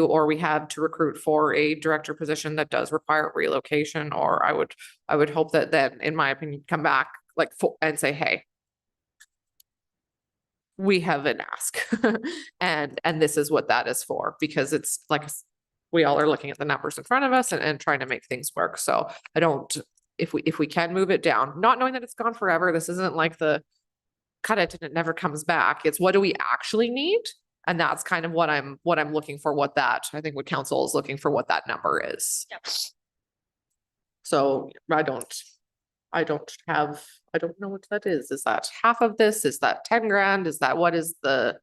or we have to recruit for a director position that does require relocation, or I would hope that then, in my opinion, come back and say, hey, we have an ask and this is what that is for, because it's like we all are looking at the numbers in front of us and trying to make things work. So I don't, if we can move it down, not knowing that it's gone forever, this isn't like the cut it and it never comes back. It's what do we actually need? And that's kind of what I'm looking for, I think what council is looking for, what that number is. Yep. So I don't know what that is. Is that half of this? Is that 10 grand? Is that, what is the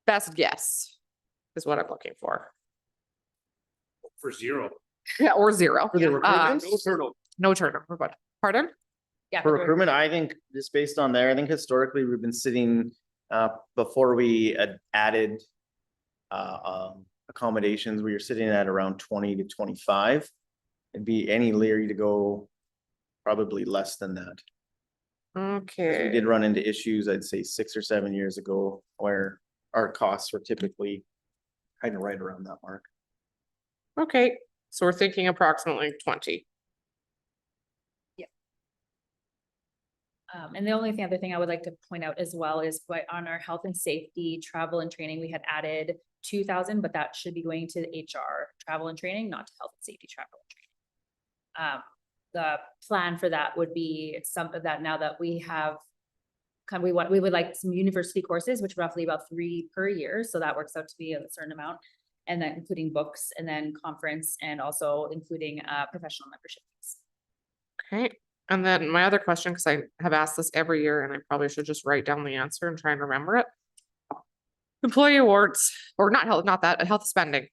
best guess is what I'm looking for. For 0. Yeah, or 0. For the recruitment? No turnover. No turnover, but pardon? Yeah. For the recruitment, I think just based on there, I think historically we've been sitting, before we added accommodations, we were sitting at around 20 to 25. It'd be any leery to go probably less than that. We Okay. did run into issues, I'd say 6 or 7 years ago, where our costs were typically kind of right around that mark. Okay, so we're thinking approximately 20. And the only other thing I would like to point out as well is what on our health and safety, travel and training, we had added 2,000, but that should be going to the HR travel and training, not to health and safety travel and training. The plan for that would be something that now that we have we would like some university courses, which roughly about 3 per year. So that works out to be a certain amount. And then including books and then conference and also including professional memberships. Okay, and then my other question, because I have asked this every year and I probably should just write down the answer and try and remember it. Employee awards, or health spending.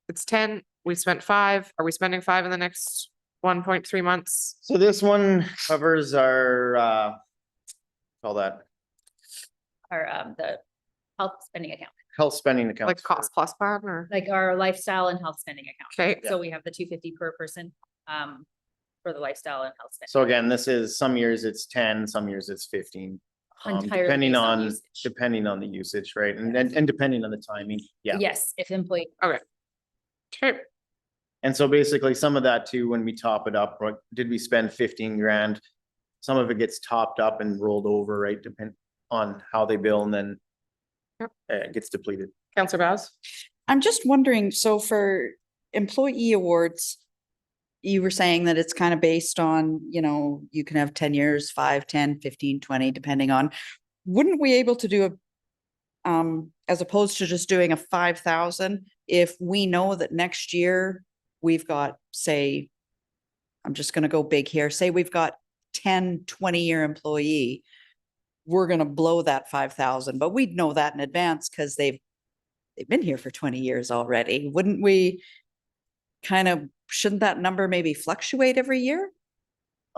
It's 10, we spent 5. Are we spending 5 in the next 1.3 months? So this one covers our, call that Our the health spending account, health spending account. Like cost plus plan or, like our lifestyle and health spending account. okay, So we have the 250 per person for the lifestyle and health spending. So again, this is, some years it's 10, some years it's 15. Entirely Depending based on, usage. depending on the usage, right? And depending on the timing, yeah. Yes, if employee, okay, And so basically some of that too, when we top it up, what did we spend 15 grand? Some of it gets topped up and rolled over, right? Depend on how they bill, and then Yep. it gets depleted. Counselor Bowes? I'm just wondering, so for employee awards, you were saying that it's kind of based on, you know, you can have 10 years, 5, 10, 15, 20, depending on, wouldn't we able to do a, as opposed to just doing a 5,000, if we know that next year we've got, say, I'm just going to go big here, say we've got 10, 20-year employee, we're going to blow that 5,000, but we'd know that in advance because they've been here for 20 years already. Wouldn't we kind of, shouldn't that number maybe fluctuate every year?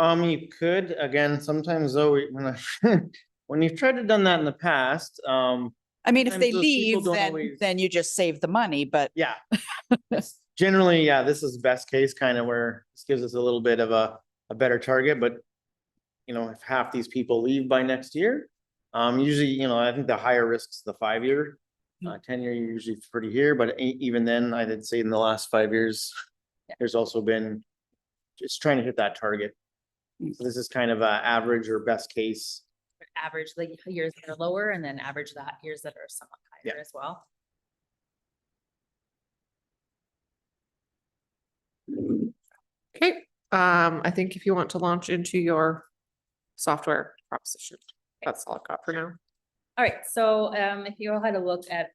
You could, again, sometimes though, when you've tried to done that in the past, I mean, if Sometimes they those people leave, don't then, always- then you just save the money, but yeah. Generally, yeah, this is best case kind of where this gives us a little bit of a better target, but you know, if half these people leave by next year, usually, you know, I think the higher risks, the 5-year, 10-year, you're usually pretty here, but even then, I'd say in the last 5 years, there's also been just trying to hit that target. So this is kind of a average or best case. average like years that are lower and then average that years that are somewhat higher Yeah. as well. Okay, I think if you want to launch into your software proposition, that's all I've got for now. All right, so if you all had a look at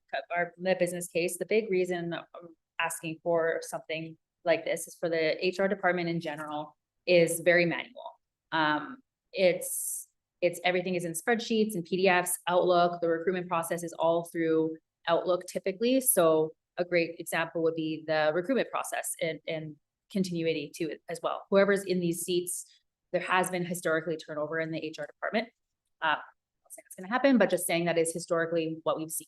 the business case, the big reason I'm asking for something like this is for the HR department in general is very manual. It's everything is in spreadsheets and PDFs, Outlook, the recruitment process is all through Outlook typically. So a great example would be the recruitment process and continuity to it as well. Whoever's in these seats, there has been historically turnover in the HR department. Not saying it's going to happen, but just saying that is historically what we've seen.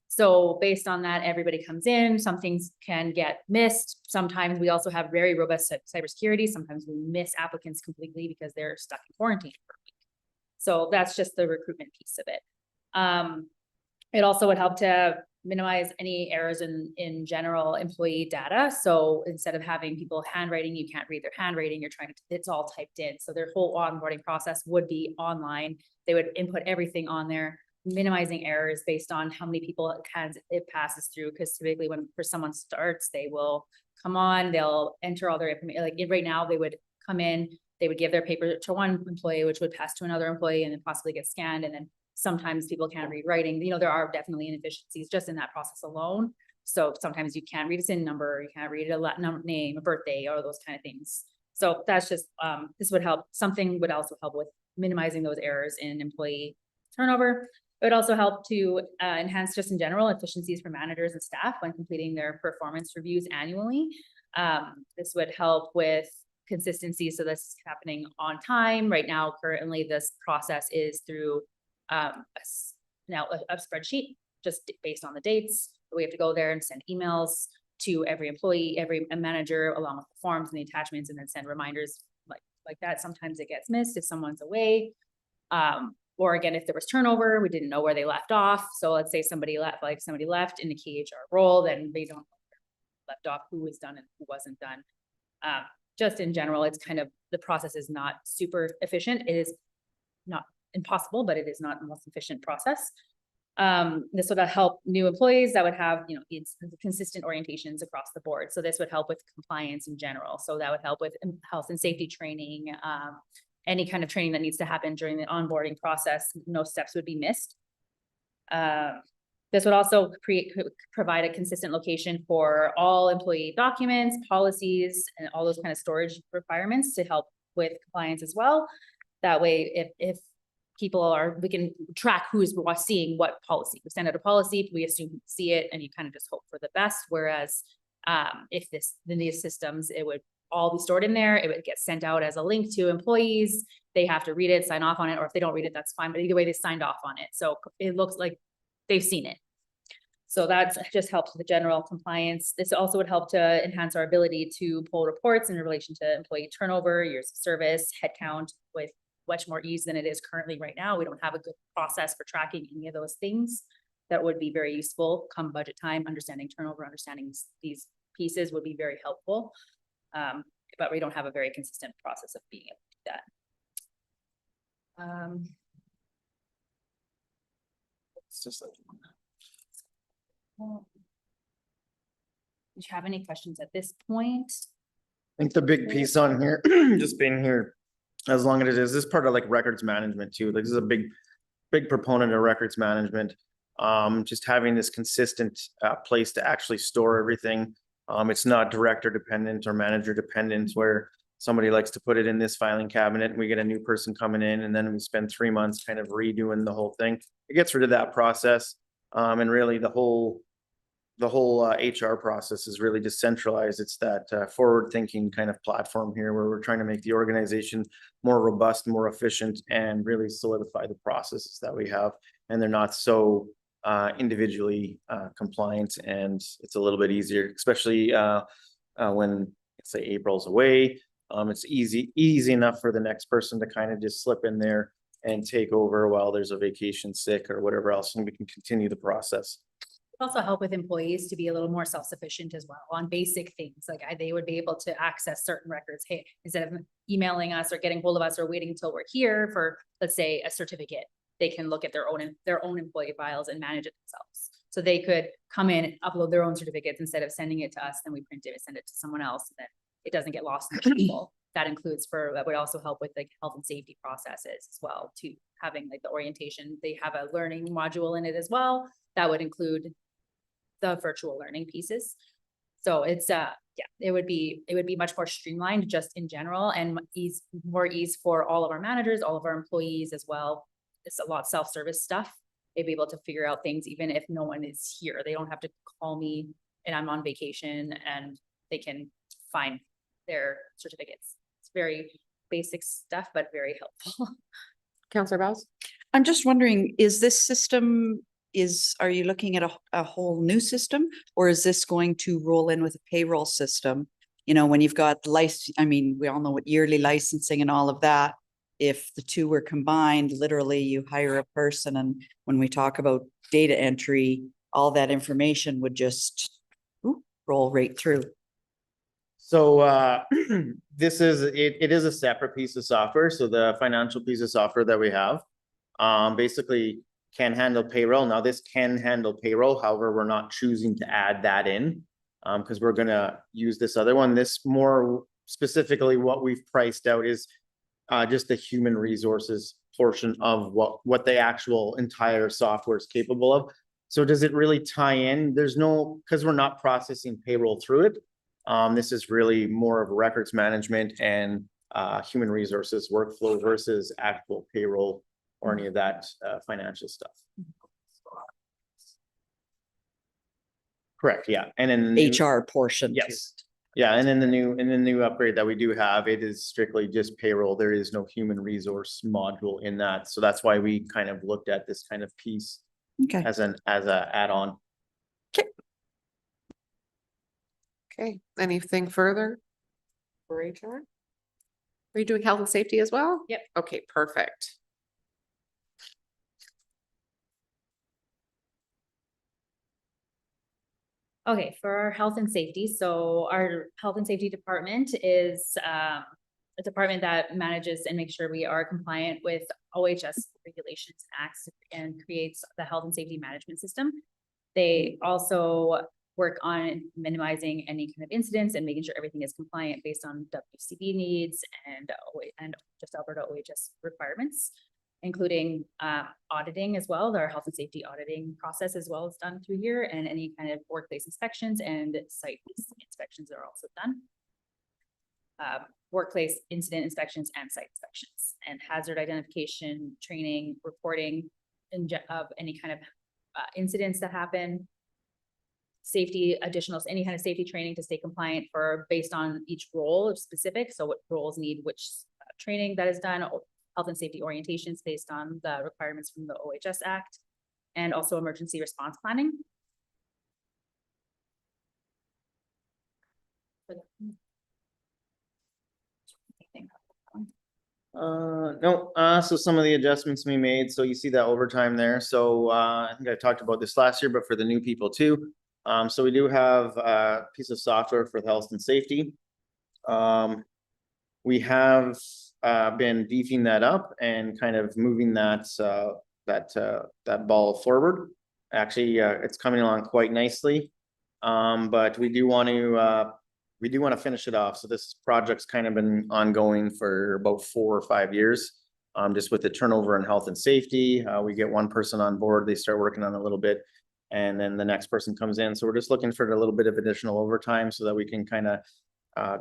So based on that, everybody comes in, some things can get missed. Sometimes we also have very robust cybersecurity. Sometimes we miss applicants completely because they're stuck in quarantine for a week. So that's just the recruitment piece of it. It also would help to minimize any errors in general employee data. So instead of having people handwriting, you can't read their handwriting, it's all typed in. So their whole onboarding process would be online. They would input everything on there, minimizing errors based on how many people it passes through. Because typically for someone starts, they will come on, they'll enter all their information. Like right now, they would come in, they would give their paper to one employee, which would pass to another employee and then possibly get scanned. And then sometimes people can't read writing. You know, there are definitely inefficiencies just in that process alone. So sometimes you can't read a SIN number, you can't read a name, a birthday, or those kind of things. So that's just, this would help. Something would also help with minimizing those errors in employee turnover. It would also help to enhance just in general efficiencies for managers and staff when completing their performance reviews annually. This would help with consistency, so this is happening on time. Right now, currently, this process is through now a spreadsheet, just based on the dates. We have to go there and send emails to every employee, every manager, along with the forms and the attachments, and then send reminders like that. Sometimes it gets missed if someone's away. Or again, if there was turnover, we didn't know where they left off. So let's say somebody left in the KHR role, then they don't know where left off, who was done and who wasn't done. Just in general, it's kind of, the process is not super efficient. It is not impossible, but it is not the most efficient process. This would help new employees that would have, it's consistent orientations across the board. So this would help with compliance in general. So that would help with health and safety training, any kind of training that needs to happen during the onboarding process. No steps would be missed. This would also provide a consistent location for all employee documents, policies, and all those kind of storage requirements to help with compliance as well. That way, if people we can track who is seeing what policy. We send out a policy, we assume you see it, and you kind of just hope for the best. Whereas if the new systems, it would all be stored in there. It would get sent out as a link to employees. They have to read it, sign off on it, or if they don't read it, that's fine. But either way, they signed off on it. So it looks like they've seen it. So that just helps with the general compliance. This also would help to enhance our ability to pull reports in relation to employee turnover, years of service, headcount, with much more ease than it is currently right now. We don't have a good process for tracking any of those things. That would be very useful come budget time. Understanding turnover, understanding these pieces would be very helpful. But we don't have a very consistent process of being able to do that. It's just like, do you have any questions at this point? I think the big piece on here, just being here as long as it is, this part of like records management too. Like this is a big proponent of records management. Just having this consistent place to actually store everything. It's not director dependent or manager dependent where somebody likes to put it in this filing cabinet and we get a new person coming in and then we spend 3 months kind of redoing the whole thing. It gets rid of that process. And really the whole HR process is really decentralized. It's that forward thinking kind of platform here where we're trying to make the organization more robust, more efficient, and really solidify the processes that we have. And they're not so individually compliant, and it's a little bit easier, especially when say April's away. It's easy enough for the next person to kind of just slip in there and take over while there's a vacation, sick, or whatever else, and we can continue the process. Also help with employees to be a little more self-sufficient as well on basic things. Like they would be able to access certain records. Hey, instead of emailing us or getting hold of us or waiting until we're here for, let's say, a certificate, they can look at their own employee files and manage it themselves. So they could come in and upload their own certificates instead of sending it to us. Then we print it and send it to someone else. And then it doesn't get lost in the people. That would also help with like health and safety processes as well, to having like the orientation. They have a learning module in it as well. That would include the virtual learning pieces. So it's it would be much more streamlined just in general, and more ease for all of our managers, all of our employees as well. It's a lot of self-service stuff. They'd be able to figure out things even if no one is here. They don't have to call me and I'm on vacation, and they can find their certificates. It's very basic stuff, but very helpful. Counselor Bowles? I'm just wondering, is this system, are you looking at a whole new system, or is this going to roll in with a payroll system? You know, when you've got we all know what yearly licensing and all of that. If the two were combined, literally you hire a person, and when we talk about data entry, all that information would just roll right through. So this is, it is a separate piece of software. So the financial piece of software that we have basically can handle payroll. Now this can handle payroll. However, we're not choosing to add that in because we're going to use this other one. This more specifically what we've priced out is just the human resources portion of what the actual entire software is capable of. So does it really tie in? There's no, because we're not processing payroll through it. This is really more of records management and human resources workflow versus actual payroll or any of that financial stuff. Correct, yeah. And then HR portion. Yes. Yeah, and then in the new upgrade that we do have, it is strictly just payroll. There is no human resource module in that. So that's why we kind of looked at this kind of piece Okay. as a add-on. Okay, anything further? For HR? Are you doing health and safety as well? Yep. Okay, perfect. Okay, for our health and safety, so our health and safety department is a department that manages and makes sure we are compliant with OHS regulations, acts, and creates the health and safety management system. They also work on minimizing any kind of incidents and making sure everything is compliant based on WCB needs and just Alberta OHS requirements, including auditing as well. Our health and safety auditing process as well is done through here, and any kind of workplace inspections and site inspections are also done. Workplace incident inspections and site inspections, and hazard identification, training, reporting of any kind of incidents that happen. Safety additionals, any kind of safety training to stay compliant for based on each role specific. So what roles need which training that is done, health and safety orientations based on the requirements from the OHS Act, and also emergency response planning. No, so some of the adjustments we made, so you see that overtime there. So, I think I talked about this last year, but for the new people too. So we do have a piece of software for the health and safety. We have, been beefing that up and kind of moving that ball forward. Actually, it's coming along quite nicely. But we do want to finish it off. So this project's kind of been ongoing for about 4 or 5 years. Just with the turnover in health and safety, we get one person on board, they start working on a little bit, and then the next person comes in. So we're just looking for a little bit of additional overtime so that we can kind of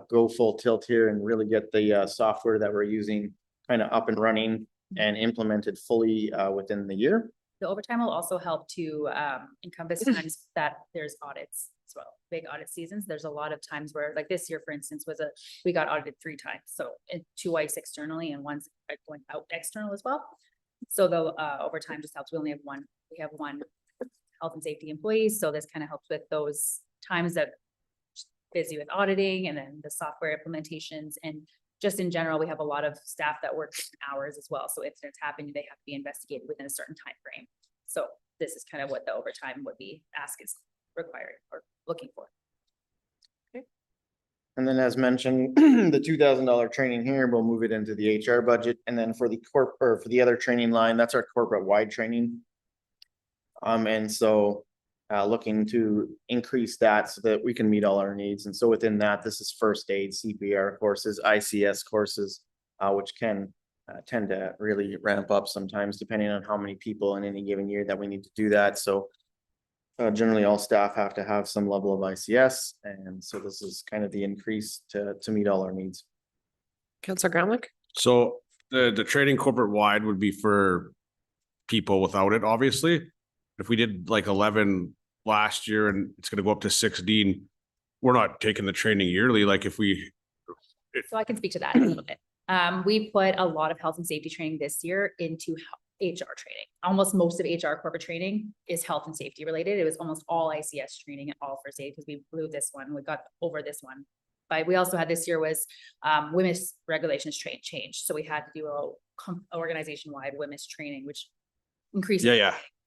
go full tilt here and really get the software that we're using kind of up and running and implemented fully within the year. The overtime will also help to encompass times that there's audits as well, big audit seasons. There's a lot of times where, like this year, for instance, we got audited 3 times. So twice externally and once going out external as well. So the overtime just helps. We have one health and safety employees. So this kind of helps with those times that busy with auditing and then the software implementations. And just in general, we have a lot of staff that work hours as well. So if it's happening, they have to be investigated within a certain time frame. So this is kind of what the overtime would be asked is required or looking for. And then as mentioned, the $2,000 training here, we'll move it into the HR budget. And then for the for the other training line, that's our corporate wide training. And so looking to increase that so that we can meet all our needs. And so within that, this is first aid, CPR courses, ICS courses, which can tend to really ramp up sometimes depending on how many people in any given year that we need to do that. So generally all staff have to have some level of ICS. And so this is kind of the increase to meet all our needs. Counselor Gramlich? So the training corporate wide would be for people without it, obviously. If we did like 11 last year and it's gonna go up to 16, we're not taking the training yearly. Like if we. So I can speak to that a little bit. We put a lot of health and safety training this year into HR training. Almost most of HR corporate training is health and safety related. It was almost all ICS training and all first aid because we blew this one. We got over this one. But we also had this year was women's regulations changed. So we had to do a organization-wide women's training, which increased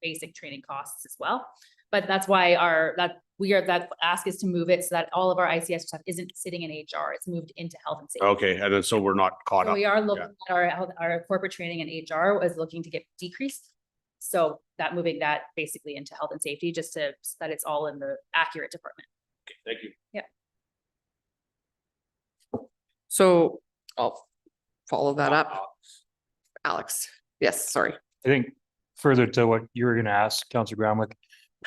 basic training costs as well. But that's why that ask is to move it so that all of our ICS stuff isn't sitting in HR. It's moved into health and safety. Okay, and then so we're not caught So up. we are looking at our corporate training and HR was looking to get decreased. So that moving that basically into health and safety, just so that it's all in the accurate department. Okay, thank you. Yeah. So I'll follow that up. Alex, yes, sorry. I think further to what you were gonna ask, Councilor Gramlich,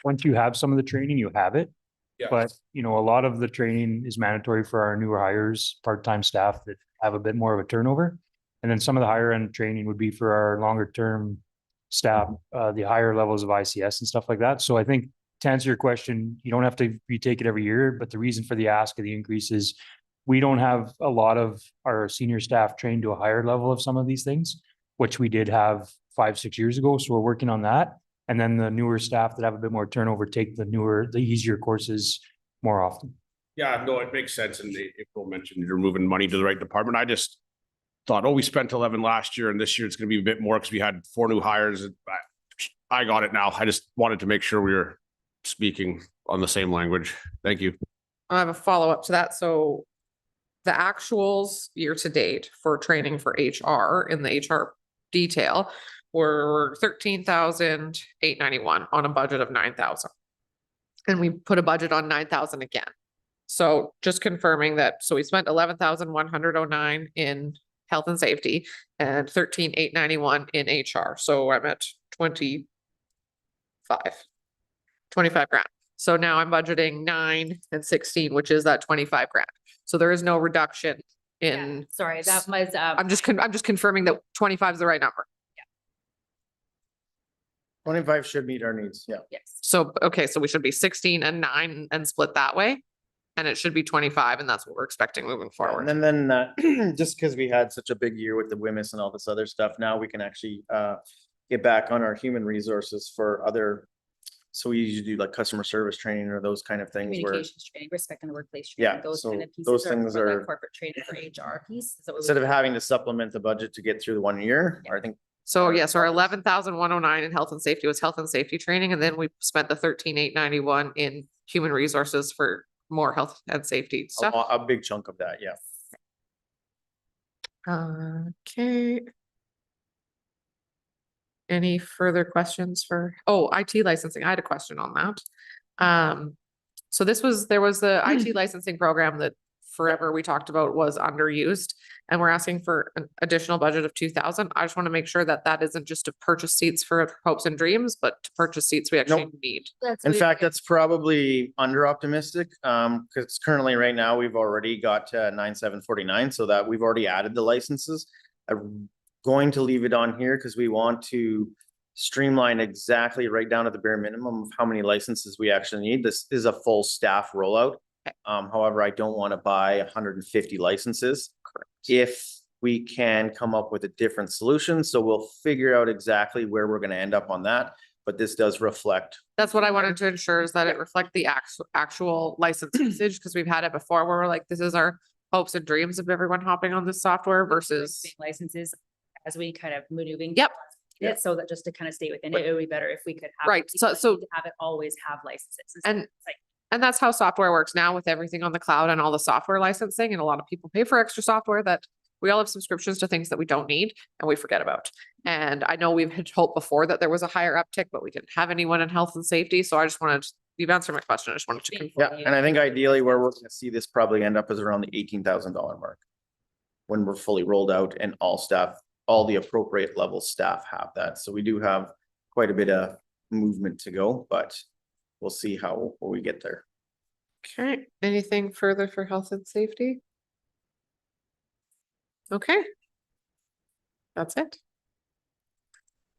once you have some of the training, you have it. Yeah. But, you know, a lot of the training is mandatory for our newer hires, part-time staff that have a bit more of a turnover. And then some of the higher end training would be for our longer term staff, the higher levels of ICS and stuff like that. So I think to answer your question, you don't have to retake it every year, but the reason for the ask of the increase is we don't have a lot of our senior staff trained to a higher level of some of these things, which we did have 5-6 years ago. So we're working on that. And then the newer staff that have a bit more turnover take the easier courses more often. Yeah, no, it makes sense. And April mentioned you're moving money to the right department. I just thought, oh, we spent 11 last year and this year it's going to be a bit more because we had 4 new hires. I got it now. I just wanted to make sure we were speaking on the same language. Thank you. I have a follow-up to that. So the actuals year to date for training for HR in the HR detail were 13,891 on a budget of 9,000. And we put a budget on 9,000 again. So just confirming that, so we spent 11,109 in health and safety and 13,891 in HR. So I'm at 25 grand. So now I'm budgeting 9 and 16, which is that 25 grand. So there is no reduction Yeah, in, sorry, that was, I'm just confirming that 25 is the right number. 25 should meet our needs, yeah. yes. So, okay, so we should be 16 and 9 and split that way. And it should be 25 and that's what we're expecting moving forward. And then, just because we had such a big year with the WMIS and all this other stuff, now we can actually get back on our human resources for other. So we usually do like customer service training or those kind of things where Communications training, respect in the workplace. Yeah, training, those so kind of pieces those are things for the are- corporate training for HR piece. So instead of having to supplement the budget to get through the 1 year, I think. So yes, our 11,109 in health and safety was health and safety training. And then we spent the 13,891 in human resources for more health and safety stuff. A big chunk of that, yeah. Okay. Any further questions for, oh, IT licensing, I had a question on that. So there was the IT licensing program that forever we talked about was underused. And we're asking for an additional budget of 2,000. I just want to make sure that that isn't just to purchase seats for hopes and dreams, but to purchase seats we actually need. In fact, that's probably under optimistic, because currently right now we've already got 9,749, so that we've already added the licenses. I'm going to leave it on here because we want to streamline exactly right down to the bare minimum of how many licenses we actually need. This is a full staff rollout. However, I don't want to buy 150 licenses. Correct. If we can come up with a different solution, so we'll figure out exactly where we're going to end up on that. But this does reflect. That's what I wanted to ensure is that it reflect the actual license usage, because we've had it before where we're like, this is our hopes and dreams of everyone hopping on this software versus. Licenses as we kind of maneuvering. Yep. It, so that just to kind of stay within it, it would be better if we could have. Right, so- to have it always have licenses. And- It's like, And that's how software works now with everything on the cloud and all the software licensing. And a lot of people pay for extra software that we all have subscriptions to things that we don't need and we forget about. And I know we've had hoped before that there was a higher uptick, but we didn't have anyone in health and safety. So I just wanted, you've answered my question. I just wanted to Thank confirm. Yeah, and I think ideally where we're gonna see this probably end up is around the $18,000 mark. When we're fully rolled out and all staff, all the appropriate level staff have that. So we do have quite a bit of movement to go, but we'll see how we get there. Okay, anything further for health and safety? Okay. That's it.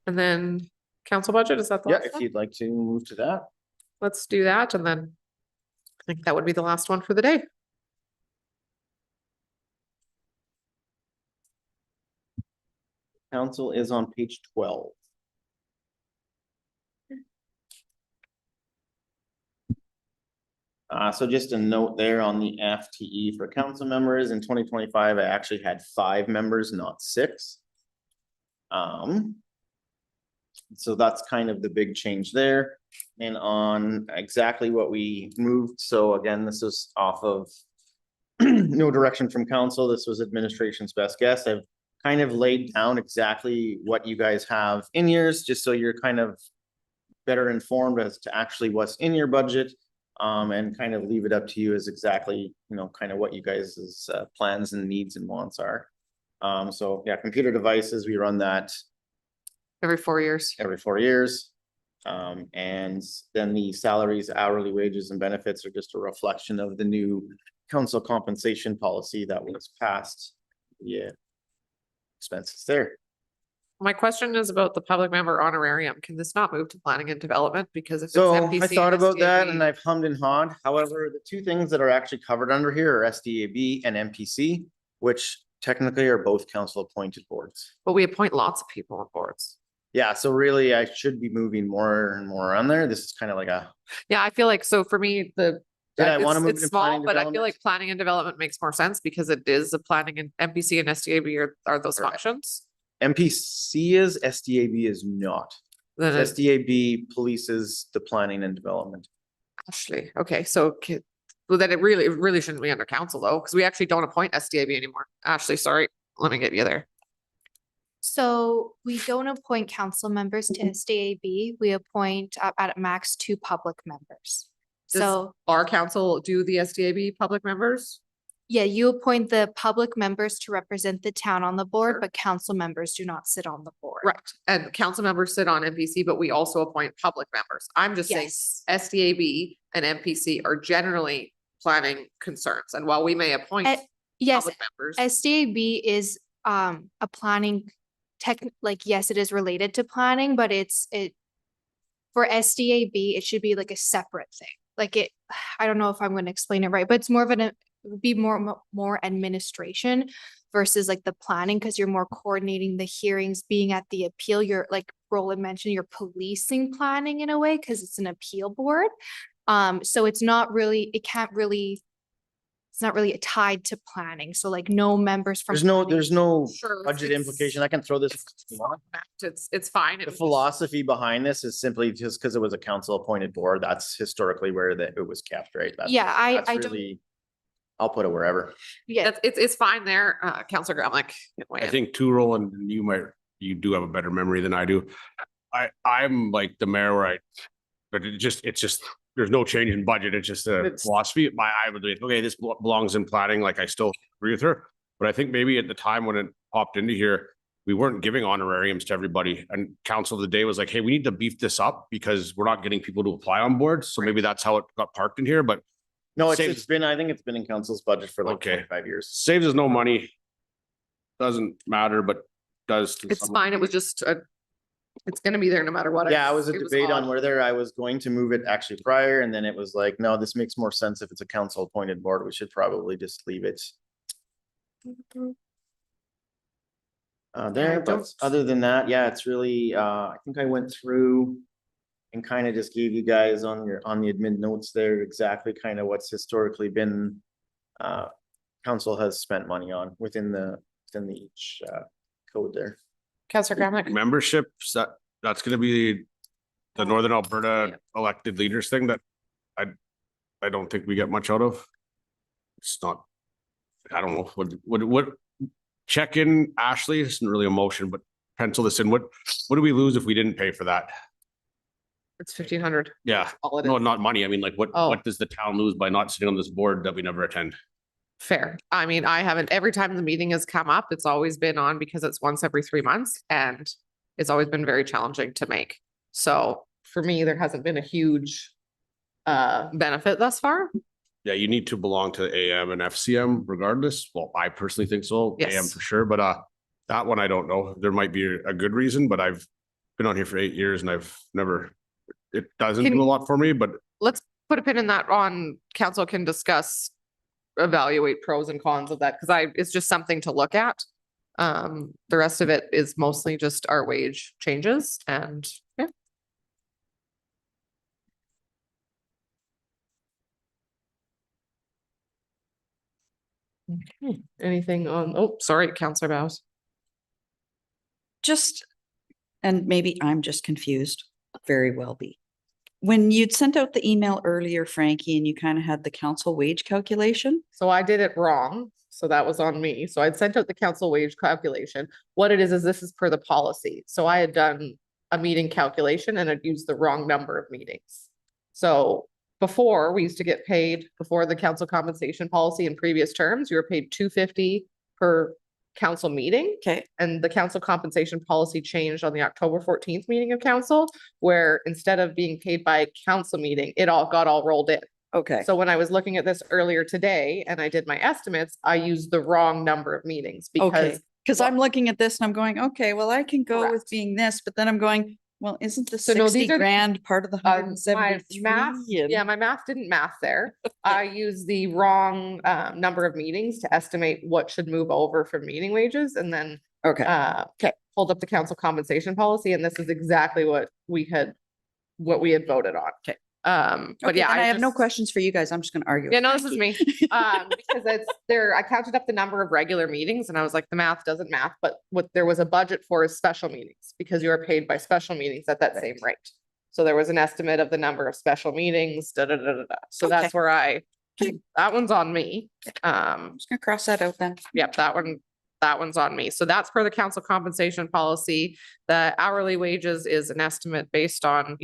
And then council budget, is that the Yeah, last if one? you'd like to move to that. Let's do that and then I think that would be the last one for the day. Council is on page 12. So just a note there on the FTE for council members in 2025, I actually had 5 members, not 6. So that's kind of the big change there. And on exactly what we moved. So again, this is off of no direction from council. This was administration's best guess. I've kind of laid down exactly what you guys have in yours, just so you're kind of better informed as to actually what's in your budget. And kind of leave it up to you as exactly, you know, kind of what you guys' plans and needs and wants are. So yeah, computer devices, we run that Every 4 years. every 4 years. And then the salaries, hourly wages and benefits are just a reflection of the new council compensation policy that was passed. Yeah. Expenses there. My question is about the public member honorarium. Can this not move to planning and development? Because if it's So I MPC thought and about that and SDAB, I've hummed and hawed. However, the two things that are actually covered under here are SDAB and MPC, which technically are both council appointed boards. but we appoint lots of people on boards. Yeah, so really I should be moving more and more on there. This is kind of like a, Yeah, I feel like, so for me, Did I wanna it's- move it's to planning small, but I feel development? like planning and development makes more sense because it is a planning and MPC and SDAB are those Correct. functions. MPC is, SDAB is not. Then it- SDAB polices the planning and development. Ashley, okay, so well, then it really shouldn't be under council though, because we actually don't appoint SDAB anymore. Ashley, sorry, let me get you there. So we don't appoint council members to SDAB. We appoint at max 2 public members. Does So, our council do the SDAB public members? yeah, you appoint the public members to represent the town on the board, Sure. but council members do not sit on the board. Right, and council members sit on MPC, but we also appoint public members. I'm just saying Yes. SDAB and MPC are generally planning concerns, and while we may appoint Yes, public members. SDAB is a planning like, yes, it is related to planning, but for SDAB, it should be like a separate thing. Like I don't know if I'm gonna explain it right, but it's more of it would be more administration versus like the planning, because you're more coordinating the hearings, being at the appeal. You're like Roland mentioned, you're policing planning in a way because it's an appeal board. So it's not really tied to planning. So like no members from. There's no planning. Sure, budget it's- implication. I can throw this. It's fine. It The was just- philosophy behind this is simply just because it was a council appointed board. That's historically where it was kept, right? That's- Yeah, that's I don't, really- I'll put it wherever. yeah, It's fine there, Counselor Gromnick. I think too, Roland, you do have a better memory than I do. I'm like the mayor where but it's just, there's no change in budget. It's just a It's- philosophy. I would think, okay, this belongs in planning, like I still agree with her. But I think maybe at the time when it popped into here, we weren't giving honorariums to everybody, and council of the day was like, hey, we need to beef this up because we're not getting people to apply on board. So maybe that's how it got parked in here, but No, Saves- it's been, I think it's been in council's budget for like Okay. 25 years. saves us no money. Doesn't matter, but does. to It's some- fine. It was just it's gonna be there no matter what. Yeah, it was a debate on odd. whether I was going to move it actually prior, and then it was like, no, this makes more sense if it's a council appointed board. We should probably just leave it. There, but don't- other than that, yeah, it's really, I think I went through and kind of just gave you guys on the admin notes there exactly kind of what's historically been council has spent money on within each code there. Counselor Gromnick. Memberships, that's gonna be the Northern Alberta elected leaders thing that I don't think we get much out of. It's not, I don't know, what, check in, Ashley, isn't really a motion, but pencil this in. What do we lose if we didn't pay for that? It's 1,500. Yeah, All it no, is. not money. I mean, like Oh. what does the town lose by not sitting on this board that we never attend? Fair. I mean, I haven't, every time the meeting has come up, it's always been on because it's once every 3 months and it's always been very challenging to make. So for me, there hasn't been a huge benefit thus far. Yeah, you need to belong to AM and FCM regardless. Well, I personally think so, AM Yes. for sure, but that one I don't know. There might be a good reason, but I've been on here for 8 years and I've never, it doesn't Can- do a lot for me, but Let's put a pin in that on, council can discuss, evaluate pros and cons of that, because it's just something to look at. The rest of it is mostly just our wage changes and, yeah. Okay, anything on, oh, sorry, Counselor Bows. Just, and maybe I'm just confused, very well be. When you'd sent out the email earlier, Frankie, and you kind of had the council wage calculation, So I did it wrong. So that was on me. So I'd sent out the council wage calculation. What it is this is per the policy. So I had done a meeting calculation and I'd used the wrong number of meetings. So before, we used to get paid, before the council compensation policy in previous terms, you were paid $250 per council meeting. okay, And the council compensation policy changed on the October 14th meeting of council, where instead of being paid by council meeting, it got all rolled in. okay, So when I was looking at this earlier today and I did my estimates, I used the wrong number of meetings okay. because Because I'm looking at this and I'm going, okay, well, I can go with Correct. being this, but then I'm going, well, isn't the So no, these 60 are- grand part of the My 173? math, yeah, my math didn't math there. I used the wrong number of meetings to estimate what should move over from meeting wages and then Okay, pulled up the council compensation policy, and this is exactly what we had voted on. Okay. But okay, yeah, then I have no just- questions for you guys. I'm just gonna argue. Yeah, with no, this is Frankie. me. Because it's there, I counted up the number of regular meetings and I was like, the math doesn't math, but what there was a budget for is special meetings because you are paid by special meetings at that same rate. So there was an estimate of the number of special meetings, da, da, da, da, da. So Okay. that's where that one's on me. I'm just gonna cross that out then. Yep, that one's on me. So that's per the council compensation policy. The hourly wages is an estimate based on,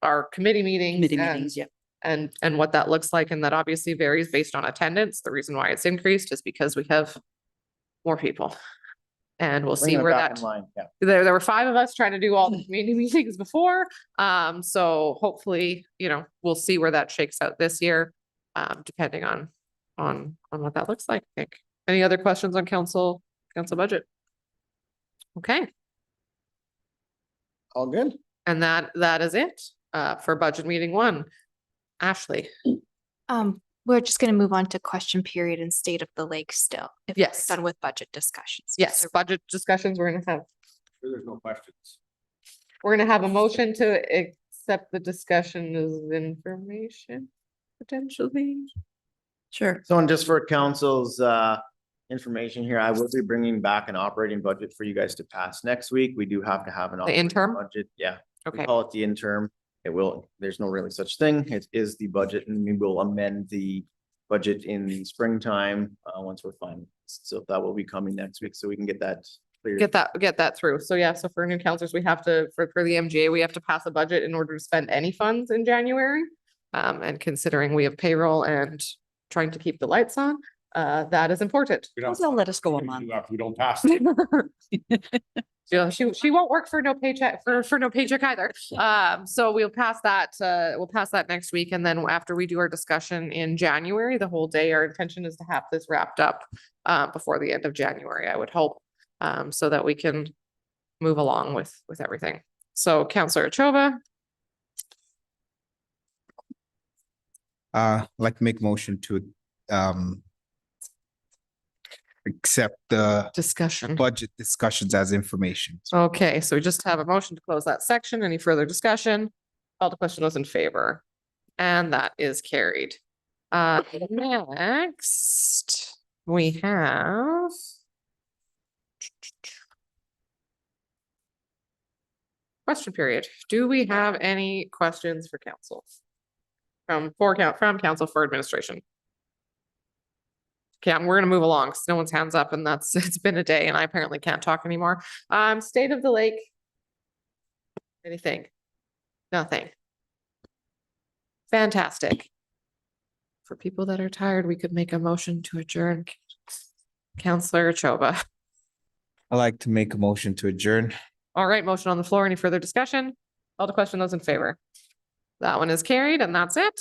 our committee meetings. Committee and- meetings, yeah. and what that looks like. And that obviously varies based on attendance. The reason why it's increased is because we have more people. And we'll see Bring them where back that, in line, yeah. there were 5 of us trying to do all the community meetings before. So hopefully, we'll see where that shakes out this year, depending on what that looks like, I think. Any other questions on council budget? Okay, All good? and that is it, for budget meeting 1. Ashley? We're just gonna move on to question period and state of the lake still. If we're Yes. Done with budget discussions. Yes, budget discussions, we're gonna have. There's no questions. We're gonna have a motion to accept the discussion as information, potentially. Sure. So, and just for council's information here, I will be bringing back an operating budget for you guys to pass next week. We do have to have an operating interim? budget. Yeah, we Okay, call it the interim. There's no really such thing. It is the budget, and we will amend the budget in the springtime once we're fine. So that will be coming next week, so we can get that cleared. get that through. So yeah, so for new counselors, we have to, for the MGA, we have to pass a budget in order to spend any funds in January. And considering we have payroll and trying to keep the lights on, that is important. We don't- They'll let us go a month. We don't pass. it. Yeah, she won't work for no paycheck, for no paycheck either. So we'll pass that next week. And then after we do our discussion in January, the whole day, our intention is to have this wrapped up before the end of January, I would hope. So that we can move along with everything. So Counselor Chova, I'd like to make motion to accept the discussion. budget discussions as information. Okay, so we just have a motion to close that section. Any further discussion? All the question was in favor. And that is carried. Next, we have. Question period. Do we have any questions for council? From council for administration? Okay, we're gonna move along, because no one's hands up and it's been a day and I apparently can't talk anymore. State of the lake. Anything? Nothing. Fantastic. For people that are tired, we could make a motion to adjourn. Counselor Choba. I'd like to make a motion to adjourn. All right, motion on the floor. Any further discussion? All the question, those in favor? That one is carried and that's it.